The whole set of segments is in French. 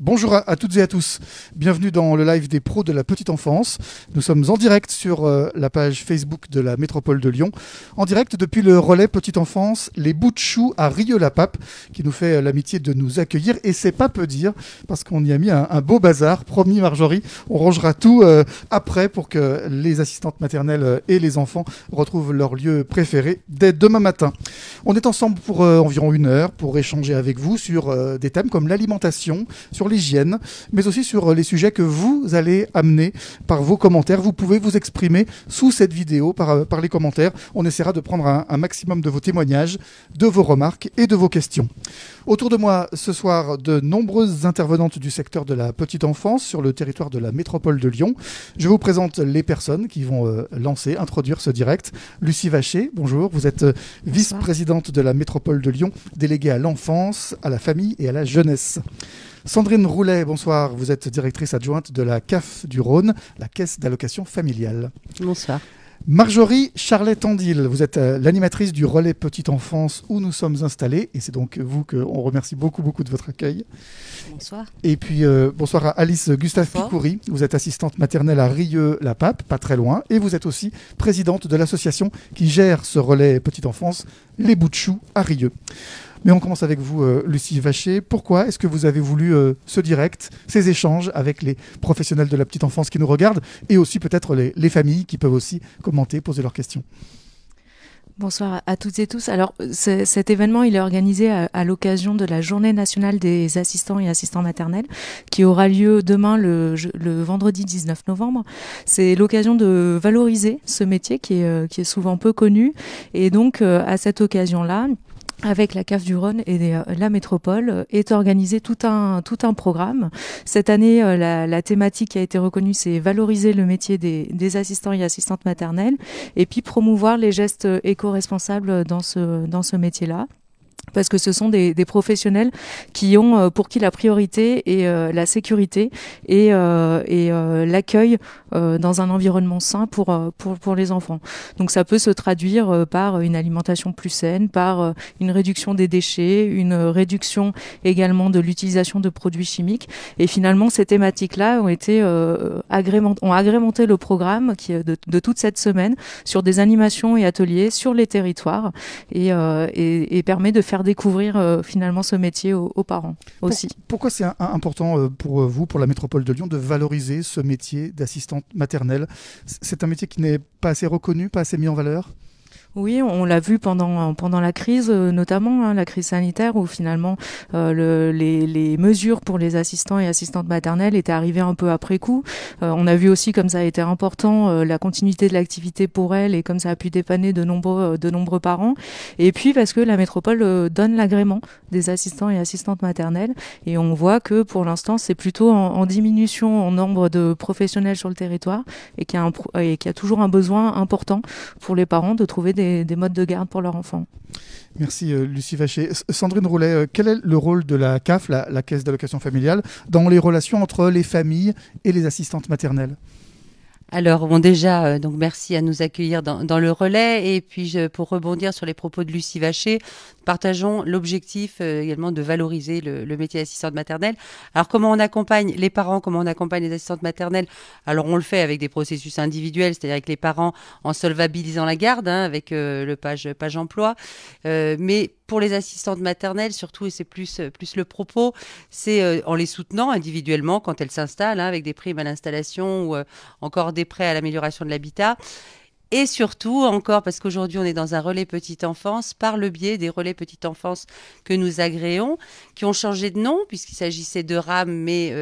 Bonjour à toutes et à tous, bienvenue dans le live des pros de la petite enfance. Nous sommes en direct sur la page Facebook de la métropole de Lyon, en direct depuis le relais petite enfance Les Bouts de Chou à Rieux-la-Pape, qui nous fait l'amitié de nous accueillir, et c'est pas peu dire, parce qu'on y a mis un beau bazar. Promis Marjorie, on rangera tout après pour que les assistantes maternelles et les enfants retrouvent leur lieu préféré dès demain matin. On est ensemble pour environ 1 heure pour échanger avec vous sur des thèmes comme l'alimentation, sur l'hygiène, mais aussi sur les sujets que vous allez amener par vos commentaires. Vous pouvez vous exprimer sous cette vidéo par les commentaires. On essaiera de prendre un maximum de vos témoignages, de vos remarques et de vos questions. Autour de moi ce soir, de nombreuses intervenantes du secteur de la petite enfance sur le territoire de la métropole de Lyon. Je vous présente les personnes qui vont introduire ce direct. Lucie Vacher, bonjour. Vous êtes vice-présidente de la métropole de Lyon, déléguée à l'enfance, à la famille et à la jeunesse. Sandrine Roulet, bonsoir. Vous êtes directrice adjointe de la CAF du Rhône, la Caisse d'allocation familiale. Bonsoir. Marjorie Charlet-Tandil, vous êtes l'animatrice du relais petite enfance où nous sommes installés, et c'est donc vous qu'on remercie beaucoup de votre accueil. Bonsoir. Et puis bonsoir à Alice Gustave-Picouri, vous êtes assistante maternelle à Rieux-la-Pape, pas très loin, et vous êtes aussi présidente de l'association qui gère ce relais petite enfance, Les Bouts de Chou à Rieux. Mais on commence avec vous, Lucie Vacher. Pourquoi est-ce que vous avez voulu ce direct, ces échanges avec les professionnels de la petite enfance qui nous regardent, et aussi peut-être les familles qui peuvent aussi commenter, poser leurs questions? Bonsoir à toutes et tous. Alors, cet événement, il est organisé à l'occasion de la Journée nationale des assistants et assistants maternels, qui aura lieu demain, le vendredi 19 novembre. C'est l'occasion de valoriser ce métier qui est souvent peu connu. Et donc, à cette occasion-là, avec la CAF du Rhône et la métropole, est organisé tout un programme. Cette année, la thématique qui a été reconnue, c'est valoriser le métier des assistants et assistantes maternelles, et puis promouvoir les gestes éco-responsables dans ce métier-là. Parce que ce sont des professionnels qui ont pour qui la priorité est la sécurité et l'accueil dans un environnement sain pour les enfants. Donc ça peut se traduire par une alimentation plus saine, par une réduction des déchets, une réduction également de l'utilisation de produits chimiques. Et finalement, ces thématiques-là ont agrémenté le programme de toute cette semaine sur des animations et ateliers sur les territoires et permet de faire découvrir finalement ce métier aux parents aussi. Pourquoi c'est important pour vous, pour la métropole de Lyon, de valoriser ce métier d'assistante maternelle? C'est un métier qui n'est pas assez reconnu, pas assez mis en valeur? Oui, on l'a vu pendant la crise, notamment la crise sanitaire, où finalement les mesures pour les assistants et assistantes maternelles étaient arrivées un peu après coup. On a vu aussi comme ça a été important la continuité de l'activité pour elles, et comme ça a pu dépanner de nombreux parents. Et puis parce que la métropole donne l'agrément des assistants et assistantes maternelles, et on voit que pour l'instant c'est plutôt en diminution en nombre de professionnels sur le territoire, et qu'il y a toujours un besoin important pour les parents de trouver des modes de garde pour leurs enfants. Merci Lucie Vacher. Sandrine Roulet, quel est le rôle de la CAF, la Caisse d'allocation familiale, dans les relations entre les familles et les assistantes maternelles? Alors déjà, donc merci à nous accueillir dans le relais, et puis pour rebondir sur les propos de Lucie Vacher, partageons l'objectif également de valoriser le métier d'assistante maternelle. Alors comment on accompagne les parents, comment on accompagne les assistantes maternelles? Alors on le fait avec des processus individuels, c'est-à-dire avec les parents en solvabilisant la garde, avec le page emploi, mais pour les assistantes maternelles, surtout, et c'est plus le propos, c'est en les soutenant individuellement quand elles s'installent, avec des primes à l'installation ou encore des prêts à l'amélioration de l'habitat. Et surtout, encore, parce qu'aujourd'hui, on est dans un relais petite enfance, par le biais des relais petite enfance que nous agréons, qui ont changé de nom, puisqu'il s'agissait de RAM, mais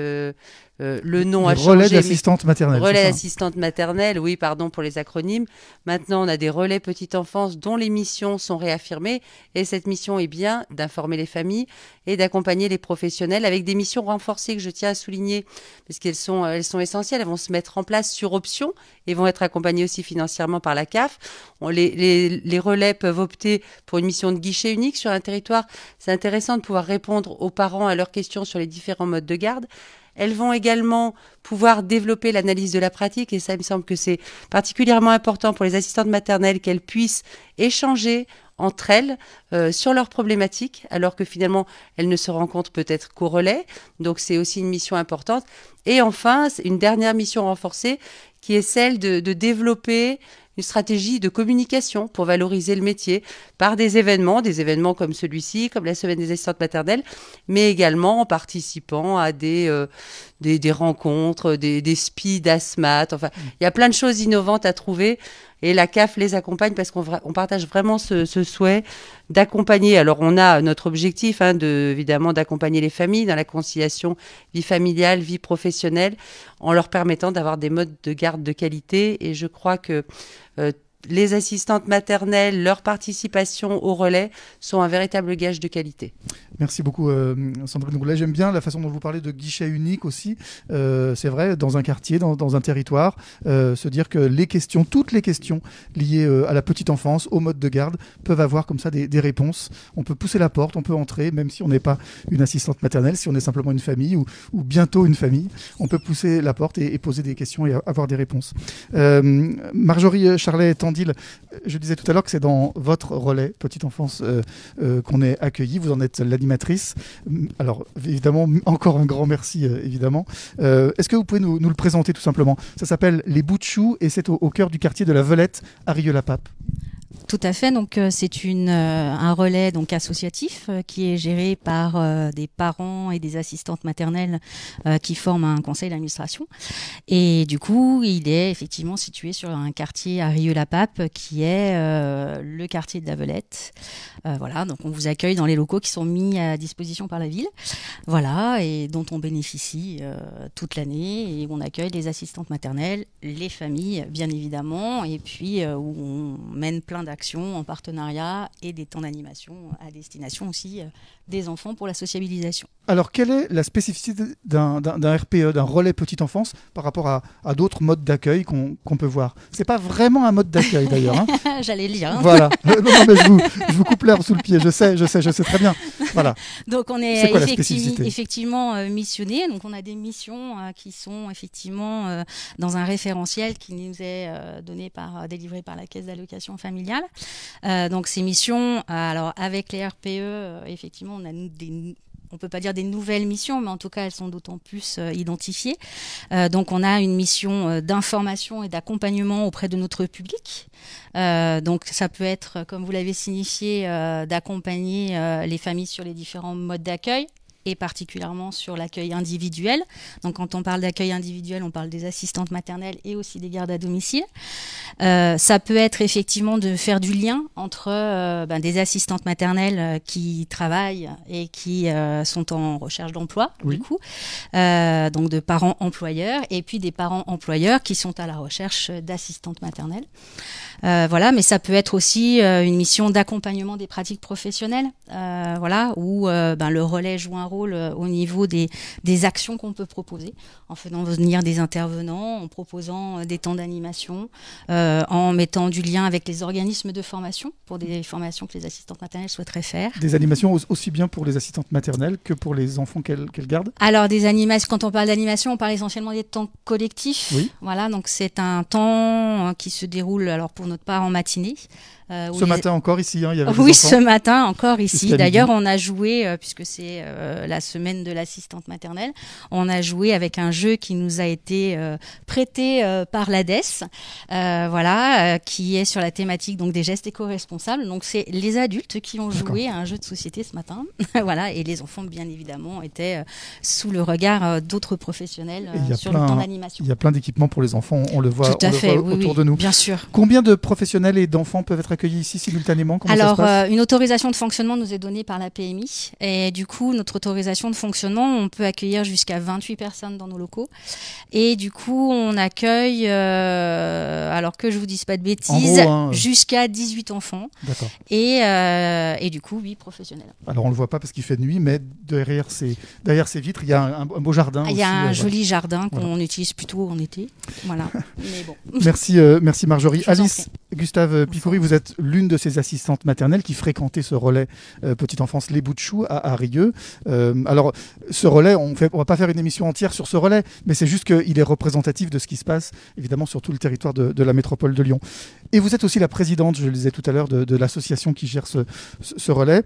le nom a changé. Relais d'assistante maternelle. Relais d'assistante maternelle, oui, pardon pour les acronymes. Maintenant, on a des relais petite enfance dont les missions sont réaffirmées. Et cette mission est bien d'informer les familles et d'accompagner les professionnels avec des missions renforcées que je tiens à souligner, parce qu'elles sont essentielles. Elles vont se mettre en place sur option et vont être accompagnées aussi financièrement par la CAF. Les relais peuvent opter pour une mission de guichet unique sur un territoire. C'est intéressant de pouvoir répondre aux parents à leurs questions sur les différents modes de garde. Elles vont également pouvoir développer l'analyse de la pratique, et ça, il me semble que c'est particulièrement important pour les assistantes maternelles, qu'elles puissent échanger entre elles sur leurs problématiques, alors que finalement, elles ne se rencontrent peut-être qu'au relais. Donc, c'est aussi une mission importante. Et enfin, une dernière mission renforcée qui est celle de développer une stratégie de communication pour valoriser le métier par des événements comme celui-ci, comme la Semaine des assistantes maternelles, mais également en participant à des rencontres, des SPI d'ASMAT. Enfin, il y a plein de choses innovantes à trouver et la CAF les accompagne parce qu'on partage vraiment ce souhait d'accompagner. Alors, on a notre objectif, évidemment, d'accompagner les familles dans la conciliation vie familiale, vie professionnelle, en leur permettant d'avoir des modes de garde de qualité. Et je crois que les assistantes maternelles, leur participation au relais sont un véritable gage de qualité. Merci beaucoup Sandrine Roulet. J'aime bien la façon dont vous parlez de guichet unique aussi. C'est vrai, dans un quartier, dans un territoire, se dire que toutes les questions liées à la petite enfance, au mode de garde, peuvent avoir comme ça des réponses. On peut pousser la porte, on peut entrer, même si on n'est pas une assistante maternelle, si on est simplement une famille ou bientôt une famille, on peut pousser la porte et poser des questions et avoir des réponses. Marjorie Charlet-Tandil, je disais tout à l'heure que c'est dans votre relais petite enfance qu'on est accueilli. Vous en êtes l'animatrice. Alors, évidemment, encore un grand merci, évidemment. Est-ce que vous pouvez nous le présenter tout simplement? Ça s'appelle Les Bouts de Chou et c'est au cœur du quartier de la Velette à Rieux-la-Pape. Tout à fait. Donc c'est un relais donc associatif qui est géré par des parents et des assistantes maternelles qui forment un conseil d'administration. Et du coup, il est effectivement situé sur un quartier à Rieux-la-Pape qui est le quartier de la Velette. Voilà. Donc on vous accueille dans les locaux qui sont mis à disposition par la ville. Voilà, et dont on bénéficie toute l'année et on accueille les assistantes maternelles, les familles bien évidemment, et puis où on mène plein d'actions en partenariat et des temps d'animation à destination aussi des enfants pour la sociabilisation. Alors, quelle est la spécificité d'un RPE, d'un relais petite enfance, par rapport à d'autres modes d'accueil qu'on peut voir? C'est pas vraiment un mode d'accueil d'ailleurs. Hein. J'allais le dire. Hein. Voilà. Non, mais je vous coupe l'herbe sous le pied. Je sais très bien. Voilà. Donc, on est effectivement missionné. Donc, on a des missions qui sont effectivement dans un référentiel qui nous est délivré par la Caisse d'allocation familiale. Donc, ces missions, alors avec les RPE, effectivement, on a on peut pas dire des nouvelles missions, mais en tout cas, elles sont d'autant plus identifiées. Donc, on a une mission d'information et d'accompagnement auprès de notre public. Donc, ça peut être, comme vous l'avez signifié, d'accompagner les familles sur les différents modes d'accueil, et particulièrement sur l'accueil individuel. Donc, quand on parle d'accueil individuel, on parle des assistantes maternelles et aussi des gardes à domicile. Ça peut être effectivement de faire du lien entre des assistantes maternelles qui travaillent et qui sont en recherche d'emploi, du coup, donc de parents employeurs, et puis des parents employeurs qui sont à la recherche d'assistantes maternelles. Voilà, mais ça peut être aussi une mission d'accompagnement des pratiques professionnelles, où le relais joue un rôle au niveau des actions qu'on peut proposer, en faisant venir des intervenants, en proposant des temps d'animation, en mettant du lien avec les organismes de formation pour des formations que les assistantes maternelles souhaiteraient faire. Des animations aussi bien pour les assistantes maternelles que pour les enfants qu'elles gardent? Alors, des animations, quand on parle d'animation, on parle essentiellement des temps collectifs. Oui. Voilà, donc c'est un temps qui se déroule alors pour notre part en matinée. Matin encore ici, il y avait des oui, enfants. Ce matin encore ici. D'ailleurs, on a joué, puisque c'est la semaine de l'assistante maternelle, on a joué avec un jeu qui nous a été prêté par l'ADES, qui est sur la thématique donc des gestes éco-responsables. Donc, c'est les adultes qui ont joué à un jeu de société ce matin, voilà, et les enfants, bien évidemment, étaient sous le regard d'autres professionnels sur le temps d'animation. Il y a plein d'équipements pour les enfants, on le voit, autour de nous. Bien sûr. Combien de professionnels et d'enfants peuvent être accueillis ici simultanément? Comment ça se passe? Une autorisation de fonctionnement nous est donnée par la PMI et du coup, notre autorisation de fonctionnement, on peut accueillir jusqu'à 28 personnes dans nos locaux et du coup, on accueille, alors que je vous dise pas de bêtises, jusqu'à 18 enfants. D'accord. Et du coup, 8 professionnels. Alors, on le voit pas parce qu'il fait nuit, mais derrière ces vitres, il y a un beau jardin. Il y a un joli jardin qu'on utilise plutôt en été. Voilà. Mais bon. Merci Marjorie. Alice, Gustave Picouri, vous êtes l'une de ces assistantes maternelles qui fréquentait ce relais Petite Enfance Les Bouts de Choux à Rieux. Alors, ce relais, on va pas faire une émission entière sur ce relais, mais c'est juste qu'il est représentatif de ce qui se passe, évidemment, sur tout le territoire de la métropole de Lyon. Et vous êtes aussi la présidente, je le disais tout à l'heure, de l'association qui gère ce relais.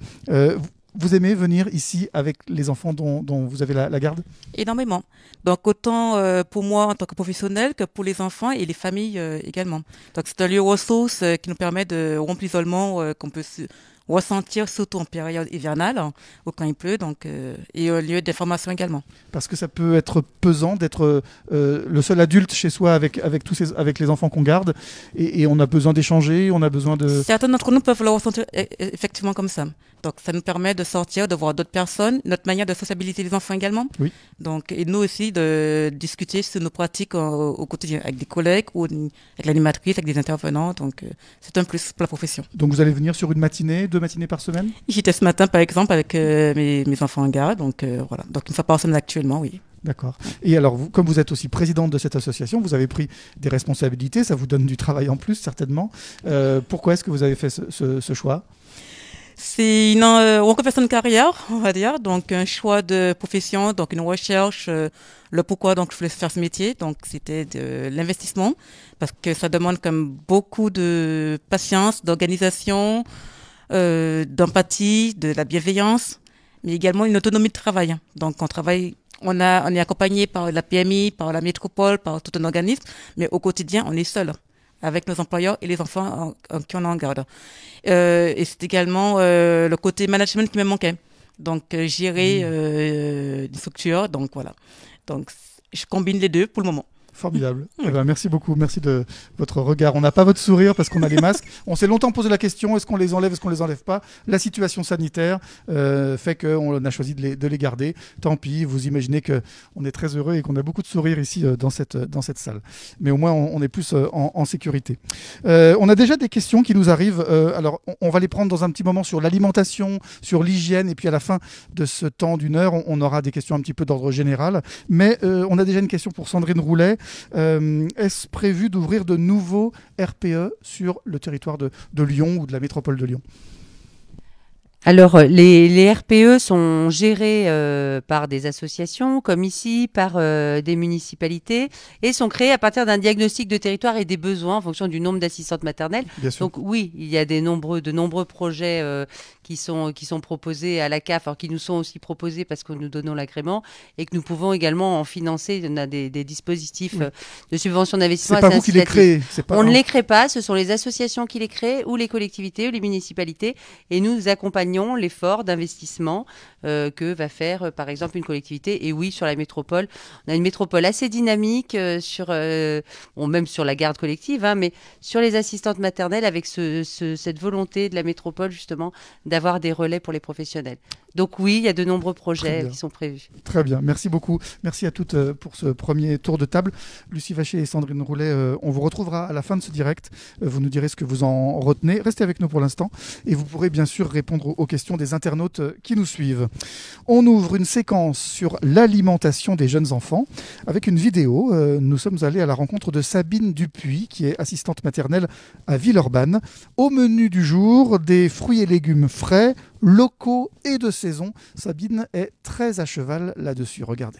Vous aimez venir ici avec les enfants dont vous avez la garde? Énormément. Donc autant pour moi en tant que professionnel que pour les enfants et les familles également. Donc c'est un lieu ressource qui nous permet de rompre l'isolement qu'on peut ressentir surtout en période hivernale ou quand il pleut, donc, et un lieu d'information également. Parce que ça peut être pesant d'être le seul adulte chez soi avec les enfants qu'on garde et on a besoin d'échanger, on a besoin de... Certains d'entre nous peuvent le ressentir effectivement comme ça. Donc ça nous permet de sortir, de voir d'autres personnes, notre manière de sociabiliser les enfants également. Oui. Donc, et nous aussi de discuter sur nos pratiques au quotidien avec des collègues ou avec l'animatrice, avec des intervenants. Donc c'est un plus pour la profession. Donc vous allez venir sur une matinée, 2 matinées par semaine? J'étais ce matin par exemple avec mes enfants en garde. Donc voilà. Donc une fois par semaine actuellement, oui. D'accord. Et alors, comme vous êtes aussi présidente de cette association, vous avez pris des responsabilités, ça vous donne du travail en plus certainement. Pourquoi est-ce que vous avez fait ce choix? C'est une reconversion de carrière, on va dire, donc un choix de profession, donc une recherche, le pourquoi donc je voulais faire ce métier, donc c'était de l'investissement, parce que ça demande comme beaucoup de patience, d'organisation, d'empathie, de la bienveillance, mais également une autonomie de travail. Donc on est accompagné par la PMI, par la métropole, par tout un organisme, mais au quotidien on est seul avec nos employeurs et les enfants qui on a en garde. Et c'est également le côté management qui me manquait. Donc gérer une structure, donc voilà. Donc je combine les deux pour le moment. Formidable. Eh ben, merci beaucoup. Merci de votre regard. On n'a pas votre sourire parce qu'on a les masques. On s'est longtemps posé la question, est-ce qu'on les enlève, est-ce qu'on les enlève pas? La situation sanitaire fait qu'on a choisi de les garder. Tant pis, vous imaginez qu'on est très heureux et qu'on a beaucoup de sourires ici dans cette salle. Mais au moins, on est plus en sécurité. On a déjà des questions qui nous arrivent. Alors, on va les prendre dans un petit moment sur l'alimentation, sur l'hygiène. Et puis, à la fin de ce temps d'1 heure, on aura des questions un petit peu d'ordre général. Mais on a déjà une question pour Sandrine Roulet. Est-ce prévu d'ouvrir de nouveaux RPE sur le territoire de Lyon ou de la métropole de Lyon? Alors, les RPE sont gérés par des associations, comme ici, par des municipalités, et sont créés à partir d'un diagnostic de territoire et des besoins en fonction du nombre d'assistantes maternelles. Bien sûr. Donc oui, il y a de nombreux projets qui sont proposés à la CAF, alors qui nous sont aussi proposés parce que nous donnons l'agrément, et que nous pouvons également en financer. On a des dispositifs de subvention d'investissement. C'est pas vous qui les créez. On ne les crée pas, ce sont les associations qui les créent, ou les collectivités, ou les municipalités, et nous accompagnons l'effort d'investissement que va faire par exemple une collectivité. Et oui, sur la métropole, on a une métropole assez dynamique même sur la garde collective, mais sur les assistantes maternelles avec cette volonté de la métropole justement d'avoir des relais pour les professionnels. Donc oui, il y a de nombreux projets qui sont prévus. Très bien, merci beaucoup. Merci à toutes pour ce premier tour de table. Lucie Vacher et Sandrine Roulet, on vous retrouvera à la fin de ce direct. Vous nous direz ce que vous en retenez. Restez avec nous pour l'instant et vous pourrez bien sûr répondre aux questions des internautes qui nous suivent. On ouvre une séquence sur l'alimentation des jeunes enfants avec une vidéo. Nous sommes allés à la rencontre de Sabine Dupuis, qui est assistante maternelle à Villeurbanne. Au menu du jour, des fruits et légumes frais, locaux et de saison. Sabine est très à cheval là-dessus. Regardez.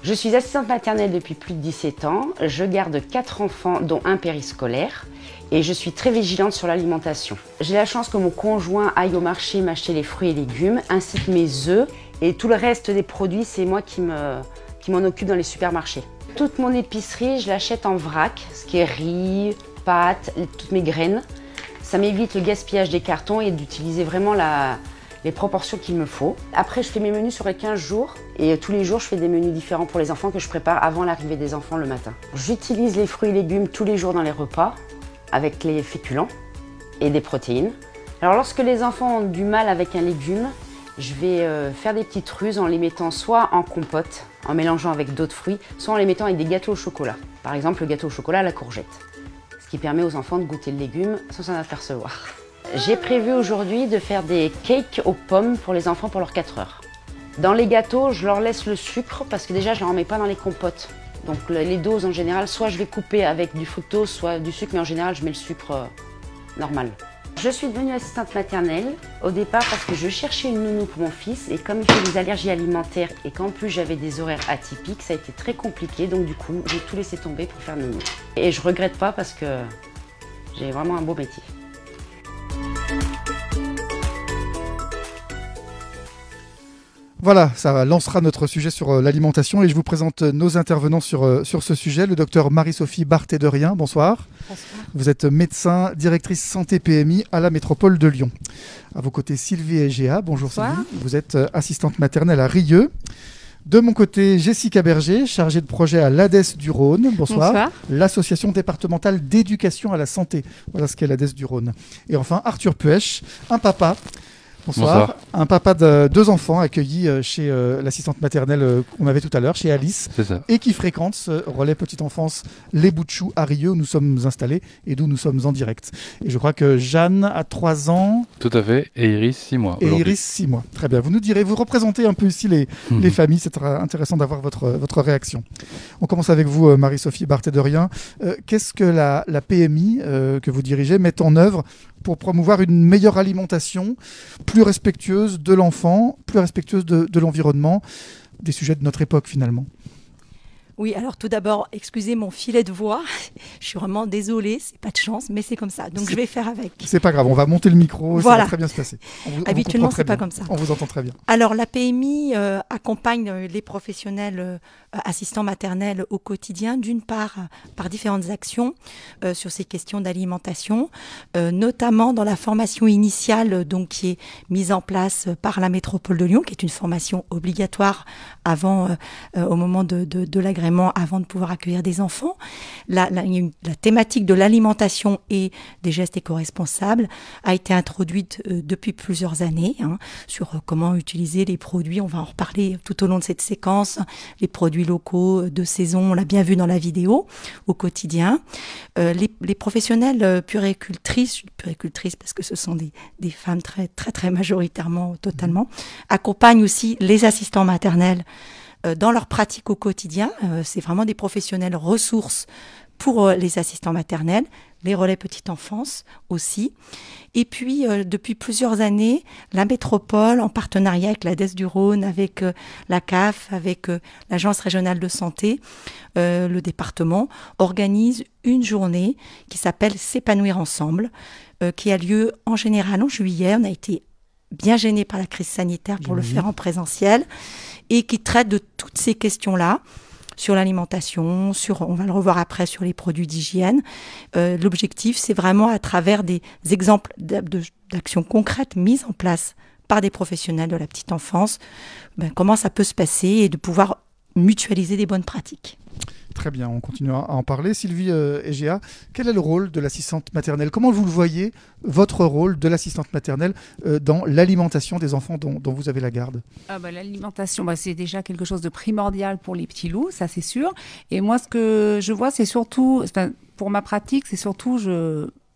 Je suis assistante maternelle depuis plus de 17 ans. Je garde 4 enfants, dont un périscolaire. Et je suis très vigilante sur l'alimentation. J'ai la chance que mon conjoint aille au marché m'acheter les fruits et légumes, ainsi que mes œufs. Et tout le reste des produits, c'est moi qui m'en occupe dans les supermarchés. Toute mon épicerie, je l'achète en vrac, ce qui est riz, pâtes, toutes mes graines. Ça m'évite le gaspillage des cartons et d'utiliser vraiment les proportions qu'il me faut. Après, je fais mes menus sur les 15 jours et tous les jours, je fais des menus différents pour les enfants que je prépare avant l'arrivée des enfants le matin. J'utilise les fruits et légumes tous les jours dans les repas avec les féculents et des protéines. Alors, lorsque les enfants ont du mal avec un légume, je vais faire des petites ruses en les mettant soit en compote, en mélangeant avec d'autres fruits, soit en les mettant avec des gâteaux au chocolat. Par exemple, le gâteau au chocolat à la courgette, ce qui permet aux enfants de goûter le légume sans s'en apercevoir. J'ai prévu aujourd'hui de faire des cakes aux pommes pour les enfants pour leurs 4 heures. Dans les gâteaux, je leur laisse le sucre parce que déjà, je ne leur en mets pas dans les compotes. Donc les doses en général, soit je vais couper avec du fructose, soit du sucre, mais en général, je mets le sucre normal. Je suis devenue assistante maternelle au départ parce que je cherchais une nounou pour mon fils et comme il fait des allergies alimentaires et qu'en plus j'avais des horaires atypiques, ça a été très compliqué, donc du coup j'ai tout laissé tomber pour faire nounou. Et je regrette pas parce que j'ai vraiment un beau métier. Voilà, ça lancera notre sujet sur l'alimentation et je vous présente nos intervenants sur ce sujet. Le docteur Marie-Sophie Barthéderien, bonsoir. Bonsoir. Vous êtes médecin, directrice santé PMI à la métropole de Lyon. À vos côtés, Sylvie Egea. Bonjour bonsoir. Sylvie. Vous êtes assistante maternelle à Rieux. De mon côté, Jessica Berger, chargée de projet à l'ADES du Rhône. Bonsoir. Bonsoir. L'association départementale d'éducation à la santé. Voilà ce qu'est l'ADES du Rhône. Et enfin, Arthur Puech, un papa. Bonsoir. Un papa de 2 enfants accueillis chez l'assistante maternelle qu'on avait tout à l'heure, chez Alice. C'est ça. Et qui fréquente ce relais petite enfance Les Bouts de Choux à Rieux où nous sommes installés et d'où nous sommes en direct. Et je crois que Jeanne a 3 ans. Tout à fait. Et Iris, 6 mois. Et Iris, 6 mois. Très bien. Vous nous direz, vous représentez un peu ici les familles. C'est intéressant d'avoir votre réaction. On commence avec vous, Marie-Sophie Barthéderien. Qu'est-ce que la PMI que vous dirigez met en œuvre pour promouvoir une meilleure alimentation, plus respectueuse de l'enfant, plus respectueuse de l'environnement, des sujets de notre époque finalement? Oui, alors tout d'abord, excusez mon filet de voix. Je suis vraiment désolée, c'est pas de chance, mais c'est comme ça. Donc je vais faire avec. C'est pas grave, on va monter le micro, voilà. Ça va très bien se passer. Habituellement, c'est pas comme ça. On vous entend très bien. Alors la PMI accompagne les professionnels assistants maternels au quotidien, d'une part par différentes actions sur ces questions d'alimentation, notamment dans la formation initiale donc qui est mise en place par la métropole de Lyon, qui est une formation obligatoire avant, au moment de l'agrément, avant de pouvoir accueillir des enfants. La thématique de l'alimentation et des gestes éco-responsables a été introduite depuis plusieurs années sur comment utiliser les produits. On va en reparler tout au long de cette séquence. Les produits locaux de saison, on l'a bien vu dans la vidéo, au quotidien. Les professionnels puéricultrices parce que ce sont des femmes très, très, très majoritairement, totalement, accompagnent aussi les assistants maternels dans leur pratique au quotidien. C'est vraiment des professionnels ressources pour les assistants maternels, les relais petite enfance aussi. Et puis, depuis plusieurs années, la métropole, en partenariat avec l'ADES du Rhône, avec la CAF, avec l'Agence régionale de santé, le département, organise une journée qui s'appelle S'épanouir ensemble, qui a lieu en général en juillet. On a été bien gênés par la crise sanitaire pour le faire en présentiel, et qui traite de toutes ces questions-là, sur l'alimentation, on va le revoir après, sur les produits d'hygiène. L'objectif, c'est vraiment à travers des exemples d'actions concrètes mises en place par des professionnels de la petite enfance, comment ça peut se passer et de pouvoir mutualiser des bonnes pratiques. Très bien, on continue à en parler. Sylvie Egea, quel est le rôle de l'assistante maternelle? Comment vous le voyez, votre rôle de l'assistante maternelle dans l'alimentation des enfants dont vous avez la garde? L'alimentation, c'est déjà quelque chose de primordial pour les petits loups, ça c'est sûr. Et moi, ce que je vois, c'est surtout, pour ma pratique, c'est surtout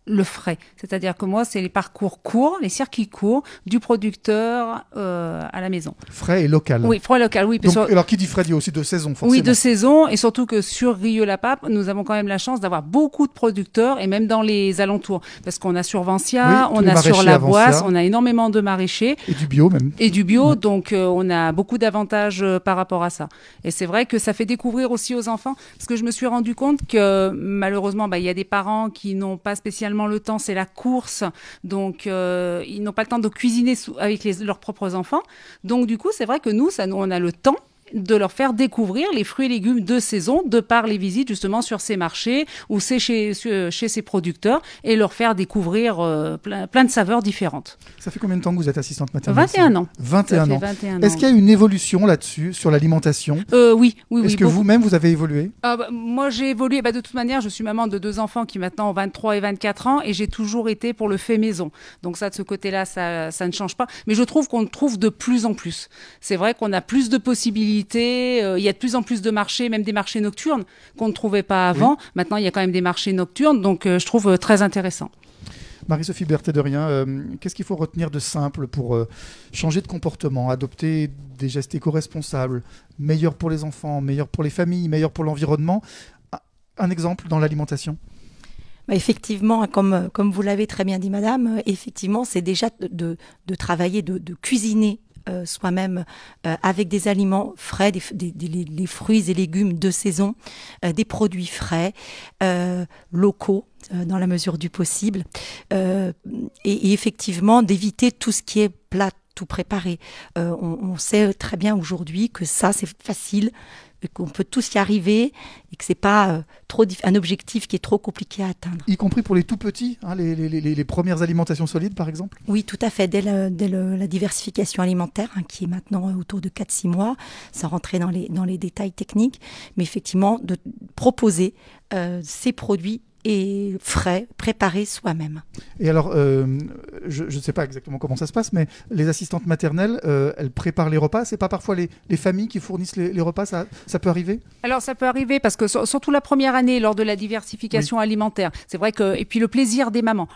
le frais. C'est-à-dire que moi, c'est les parcours courts, les circuits courts du producteur à la maison. Frais et local. Oui, frais et local, oui. Donc, alors qui dit frais dit aussi de saison, forcément. Oui, de saison, et surtout que sur Rieux-la-Pape, nous avons quand même la chance d'avoir beaucoup de producteurs, et même dans les alentours. Parce qu'on a sur Vancia, on a sur la Boisse, on a énormément de maraîchers. Et du bio même. Et du bio, donc on a beaucoup d'avantages par rapport à ça. Et c'est vrai que ça fait découvrir aussi aux enfants, parce que je me suis rendu compte que malheureusement, il y a des parents qui n'ont pas spécialement le temps, c'est la course, donc ils n'ont pas le temps de cuisiner avec leurs propres enfants. Donc du coup, c'est vrai que nous, on a le temps de leur faire découvrir les fruits et légumes de saison de par les visites justement sur ces marchés ou chez ces producteurs et leur faire découvrir plein de saveurs différentes. Ça fait combien de temps que vous êtes assistante maternelle? 21 ans. 21 ans. Est-ce qu'il y a une évolution là-dessus, sur l'alimentation? Oui. Est-ce que vous-même, vous avez évolué? Moi, j'ai évolué. De toute manière, je suis maman de 2 enfants qui maintenant ont 23 et 24 ans et j'ai toujours été pour le fait maison. Donc ça, de ce côté-là, ça ne change pas. Mais je trouve qu'on le trouve de plus en plus. C'est vrai qu'on a plus de possibilités. Il y a de plus en plus de marchés, même des marchés nocturnes qu'on ne trouvait pas avant. Oui. Maintenant, il y a quand même des marchés nocturnes, donc je trouve très intéressant. Marie-Sophie Berthet-de-Rien, qu'est-ce qu'il faut retenir de simple pour changer de comportement, adopter des gestes éco-responsables, meilleurs pour les enfants, meilleurs pour les familles, meilleurs pour l'environnement? Un exemple dans l'alimentation? Effectivement, comme vous l'avez très bien dit, madame, effectivement, c'est déjà de travailler, de cuisiner soi-même avec des aliments frais, les fruits et légumes de saison, des produits frais, locaux, dans la mesure du possible, et effectivement d'éviter tout ce qui est plat, tout préparé. On sait très bien aujourd'hui que ça, c'est facile, qu'on peut tous y arriver et que c'est pas un objectif qui est trop compliqué à atteindre. Y compris pour les tout petits, hein, les premières alimentations solides par exemple? Oui, tout à fait. Dès la diversification alimentaire, hein, qui est maintenant autour de 4-6 mois, sans rentrer dans les détails techniques, mais effectivement de proposer ces produits et frais, préparés soi-même. Et alors, je ne sais pas exactement comment ça se passe, mais les assistantes maternelles, elles préparent les repas. C'est pas parfois les familles qui fournissent les repas, ça peut arriver? Alors ça peut arriver parce que surtout la première année, lors de la diversification alimentaire, c'est vrai que, et puis le plaisir des mamans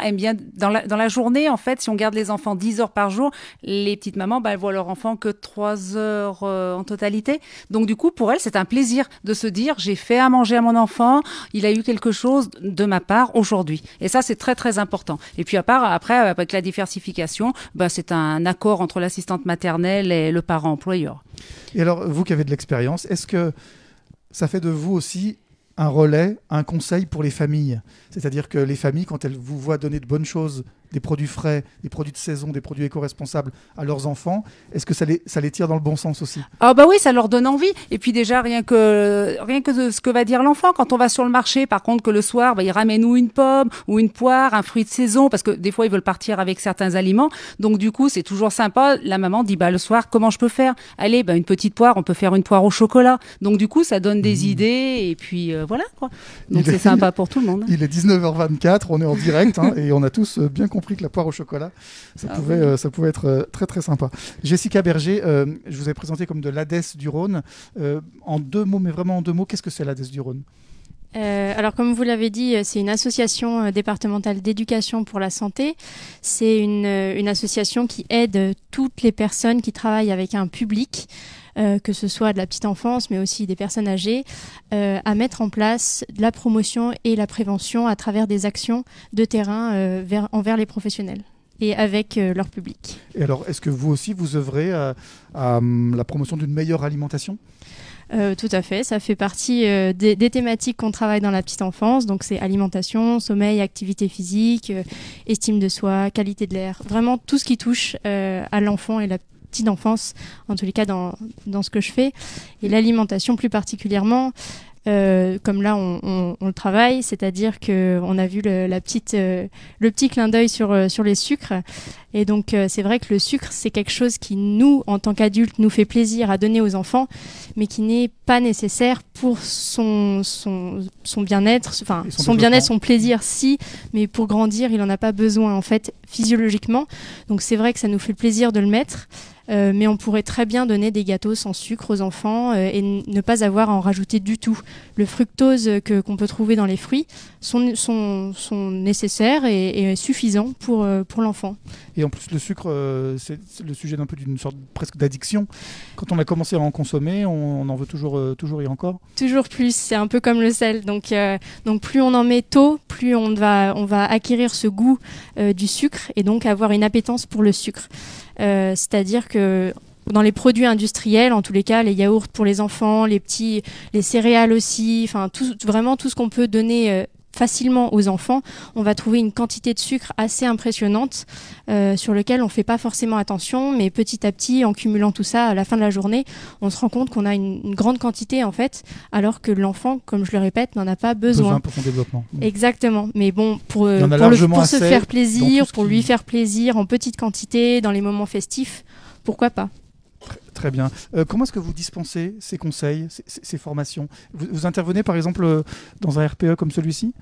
aiment bien dans la journée, en fait, si on garde les enfants 10 heures par jour, les petites mamans, elles voient leur enfant que 3 heures en totalité. Donc du coup, pour elles, c'est un plaisir de se dire, j'ai fait à manger à mon enfant, il a eu quelque chose de ma part aujourd'hui. Et ça, c'est très, très important. Et puis après, avec la diversification, c'est un accord entre l'assistante maternelle et le parent employeur. Et alors, vous qui avez de l'expérience, est-ce que ça fait de vous aussi un relais, un conseil pour les familles? C'est-à-dire que les familles, quand elles vous voient donner de bonnes choses, des produits frais, des produits de saison, des produits éco-responsables à leurs enfants, est-ce que ça les tire dans le bon sens aussi? Ah bah oui, ça leur donne envie. Et puis déjà, rien que ce que va dire l'enfant quand on va sur le marché, par contre, que le soir, il ramène ou une pomme, ou une poire, un fruit de saison, parce que des fois, ils veulent partir avec certains aliments. Donc du coup, c'est toujours sympa. La maman dit, le soir, comment je peux faire? Allez, une petite poire, on peut faire une poire au chocolat. Donc du coup, ça donne des idées, et puis voilà, quoi. Donc c'est sympa pour tout le monde. Il est 19h24, on est en direct, hein, et on a tous bien compris que la poire au chocolat, ça pouvait être très très sympa. Jessica Berger, je vous ai présenté comme de l'ADES du Rhône. En 2 mots, mais vraiment en 2 mots, qu'est-ce que c'est l'ADES du Rhône? Alors comme vous l'avez dit, c'est une association départementale d'éducation pour la santé. C'est une association qui aide toutes les personnes qui travaillent avec un public, que ce soit de la petite enfance, mais aussi des personnes âgées, à mettre en place de la promotion et la prévention à travers des actions de terrain envers les professionnels et avec leur public. Et alors, est-ce que vous aussi, vous œuvrez à la promotion d'une meilleure alimentation ? Tout à fait, ça fait partie des thématiques qu'on travaille dans la petite enfance, donc c'est alimentation, sommeil, activité physique, estime de soi, qualité de l'air, vraiment tout ce qui touche à l'enfant et la petite enfance, en tous les cas dans ce que je fais, et l'alimentation plus particulièrement. Comme là on le travaille, c'est-à-dire que on a vu le petit clin d'œil sur les sucres, et donc c'est vrai que le sucre c'est quelque chose qui nous en tant qu'adultes nous fait plaisir à donner aux enfants, mais qui n'est pas nécessaire pour son bien-être, enfin son bien-être, son plaisir si, mais pour grandir il en a pas besoin en fait physiologiquement. Donc c'est vrai que ça nous fait plaisir de le mettre. Mais on pourrait très bien donner des gâteaux sans sucre aux enfants et ne pas avoir à en rajouter du tout. Le fructose qu'on peut trouver dans les fruits sont nécessaires et suffisants pour l'enfant. Et en plus, le sucre, c'est le sujet d'une sorte presque d'addiction. Quand on a commencé à en consommer, on en veut toujours et encore. Toujours plus, c'est un peu comme le sel. Donc plus on en met tôt, plus on va acquérir ce goût du sucre et donc avoir une appétence pour le sucre. C'est-à-dire que dans les produits industriels, en tous les cas, les yaourts pour les enfants, les céréales aussi, enfin vraiment tout ce qu'on peut donner facilement aux enfants, on va trouver une quantité de sucre assez impressionnante sur lequel on fait pas forcément attention, mais petit à petit, en cumulant tout ça, à la fin de la journée, on se rend compte qu'on a une grande quantité en fait, alors que l'enfant, comme je le répète, n'en a pas besoin pour son développement. Exactement, mais bon, pour se faire plaisir, pour lui faire plaisir en petite quantité, dans les moments festifs, pourquoi pas? Très bien. Comment est-ce que vous dispensez ces conseils, ces formations ? Vous intervenez par exemple dans un RPE comme celui-ci ?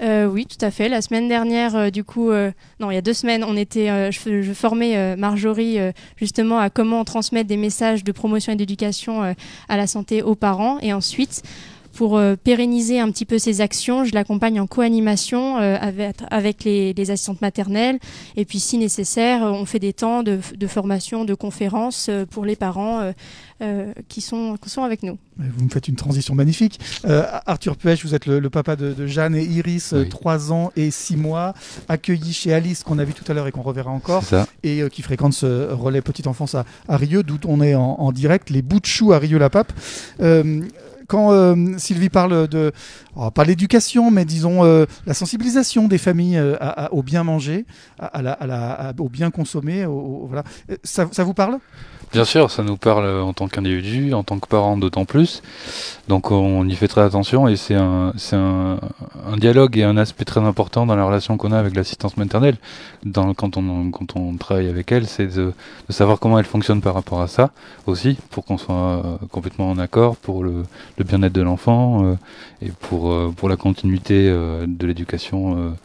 Oui, tout à fait. La semaine dernière, il y a 2 semaines, je formais Marjorie justement à comment transmettre des messages de promotion et d'éducation à la santé aux parents. Et ensuite, pour pérenniser un petit peu ces actions, je l'accompagne en co-animation avec les assistantes maternelles. Et puis, si nécessaire, on fait des temps de formation, de conférences pour les parents qui sont avec nous. Vous me faites une transition magnifique. Arthur Puech, vous êtes le papa de Jeanne et Iris, Oui. 3 ans et 6 mois, accueillis chez Alice, qu'on a vu tout à l'heure et qu'on reverra encore, C'est ça. et qui fréquente ce relais petite enfance à Rieux, d'où on est en direct, les bouts de choux à Rieux-la-Pape. Quand Sylvie parle de, pas l'éducation, mais disons la sensibilisation des familles au bien manger, au bien consommer, voilà. Ça vous parle ? Bien sûr, ça nous parle en tant qu'individu, en tant que parent d'autant plus. Donc on y fait très attention et c'est un dialogue et un aspect très important dans la relation qu'on a avec l'assistance maternelle. Quand on travaille avec elle, c'est de savoir comment elle fonctionne par rapport à ça aussi, pour qu'on soit complètement en accord pour le bien-être de l'enfant et pour la continuité de l'éducation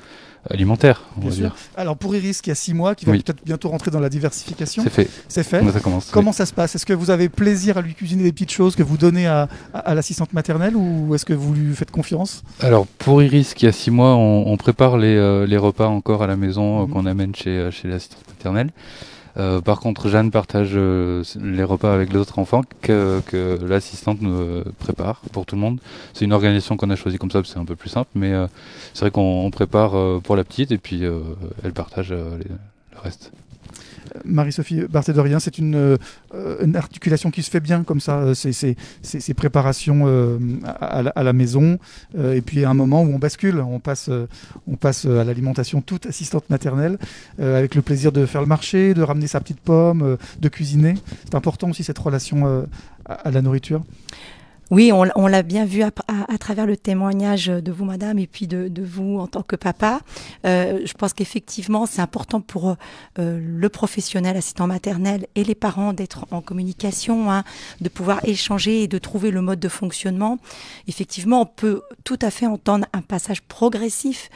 alimentaire, on va dire. Alors pour Iris qui a 6 mois, qui va peut-être bientôt rentrer dans la diversification. C'est fait. Ça commence. Comment ça se passe ? Est-ce que vous avez plaisir à lui cuisiner des petites choses que vous donnez à l'assistante maternelle ou est-ce que vous lui faites confiance ? Alors pour Iris qui a 6 mois, on prépare les repas encore à la maison qu'on amène chez l'assistante maternelle. Par contre, Jeanne partage les repas avec les autres enfants que l'assistante nous prépare pour tout le monde. C'est une organisation qu'on a choisie comme ça, c'est un peu plus simple, mais c'est vrai qu'on prépare pour la petite et puis elle partage le reste. Marie-Sophie Barthédorien, c'est une articulation qui se fait bien comme ça, ces préparations à la maison, et puis à un moment où on bascule, on passe à l'alimentation toute assistante maternelle, avec le plaisir de faire le marché, de ramener sa petite pomme, de cuisiner. C'est important aussi cette relation à la nourriture. Oui, on l'a bien vu à travers le témoignage de vous, madame, et puis de vous en tant que papa. Je pense qu'effectivement, c'est important pour le professionnel assistant maternel et les parents d'être en communication, de pouvoir échanger et de trouver le mode de fonctionnement. Effectivement, on peut tout à fait entendre un passage progressif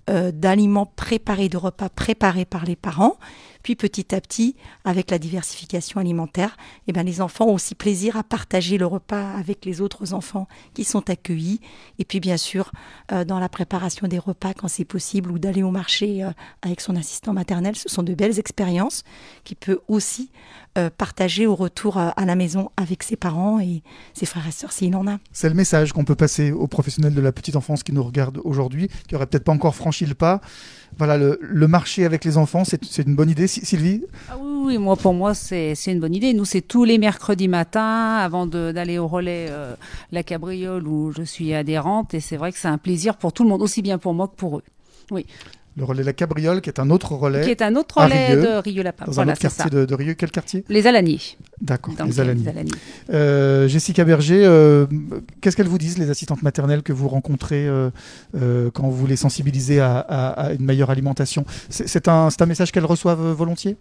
d'aliments préparés, de repas préparés par les parents. Puis petit à petit, avec la diversification alimentaire, les enfants ont aussi plaisir à partager le repas avec les autres enfants qui sont accueillis. Et puis bien sûr, dans la préparation des repas quand c'est possible ou d'aller au marché avec son assistant maternel, ce sont de belles expériences qu'il peut aussi partager au retour à la maison avec ses parents et ses frères et sœurs s'il en a. C'est le message qu'on peut passer aux professionnels de la petite enfance qui nous regardent aujourd'hui, qui n'auraient peut-être pas encore franchi le pas. Voilà, le marché avec les enfants, c'est une bonne idée. Sylvie ? Oui, pour moi, c'est une bonne idée. Nous, c'est tous les mercredis matins, avant d'aller au relais La Cabriole, où je suis adhérente. Et c'est vrai que c'est un plaisir pour tout le monde, aussi bien pour moi que pour eux. Oui. Le relais La Cabriole, qui est un autre relais. Qui est un autre relais Rieux, de Rieux-la-Pape. Dans un autre quartier de Rieux. Quel quartier ? Les Alaniers. D'accord, donc, les Alaniers. Jessica Berger, qu'est-ce qu'elles vous disent, les assistantes maternelles que vous rencontrez quand vous les sensibilisez à une meilleure alimentation ? C'est un message qu'elles reçoivent volontiers ?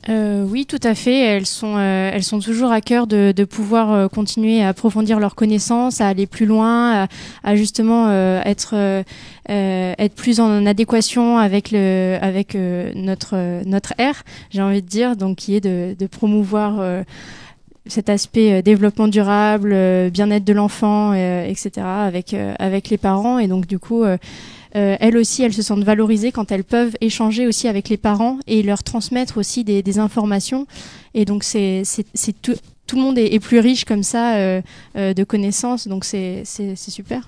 Oui, tout à fait. Elles sont toujours à cœur de pouvoir continuer à approfondir leurs connaissances, à aller plus loin, à justement être plus en adéquation avec notre ère, j'ai envie de dire, donc qui est de promouvoir cet aspect développement durable, bien-être de l'enfant, etc. avec les parents. Et donc du coup elles aussi, elles se sentent valorisées quand elles peuvent échanger aussi avec les parents et leur transmettre aussi des informations. Et donc c'est tout le monde est plus riche comme ça de connaissances, donc c'est super.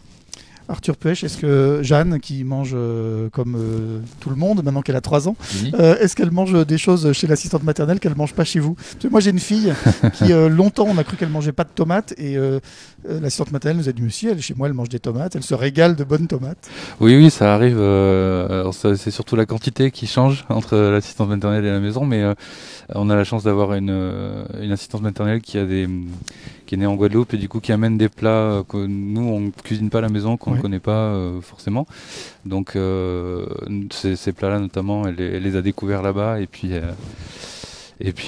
Arthur Puech, est-ce que Jeanne, qui mange comme tout le monde, maintenant qu'elle a 3 ans, est-ce qu'elle mange des choses chez l'assistante maternelle qu'elle ne mange pas chez vous ? Parce que moi, j'ai une fille qui, longtemps, on a cru qu'elle ne mangeait pas de tomates, et l'assistante maternelle nous a dit, monsieur, chez moi, elle mange des tomates, elle se régale de bonnes tomates. Oui, ça arrive. Alors c'est surtout la quantité qui change entre l'assistante maternelle et la maison, mais on a la chance d'avoir une assistante maternelle qui est née en Guadeloupe et du coup qui amène des plats que nous on ne cuisine pas à la maison, qu'on ne connaît pas forcément. Donc ces plats-là notamment, elle les a découverts là-bas et puis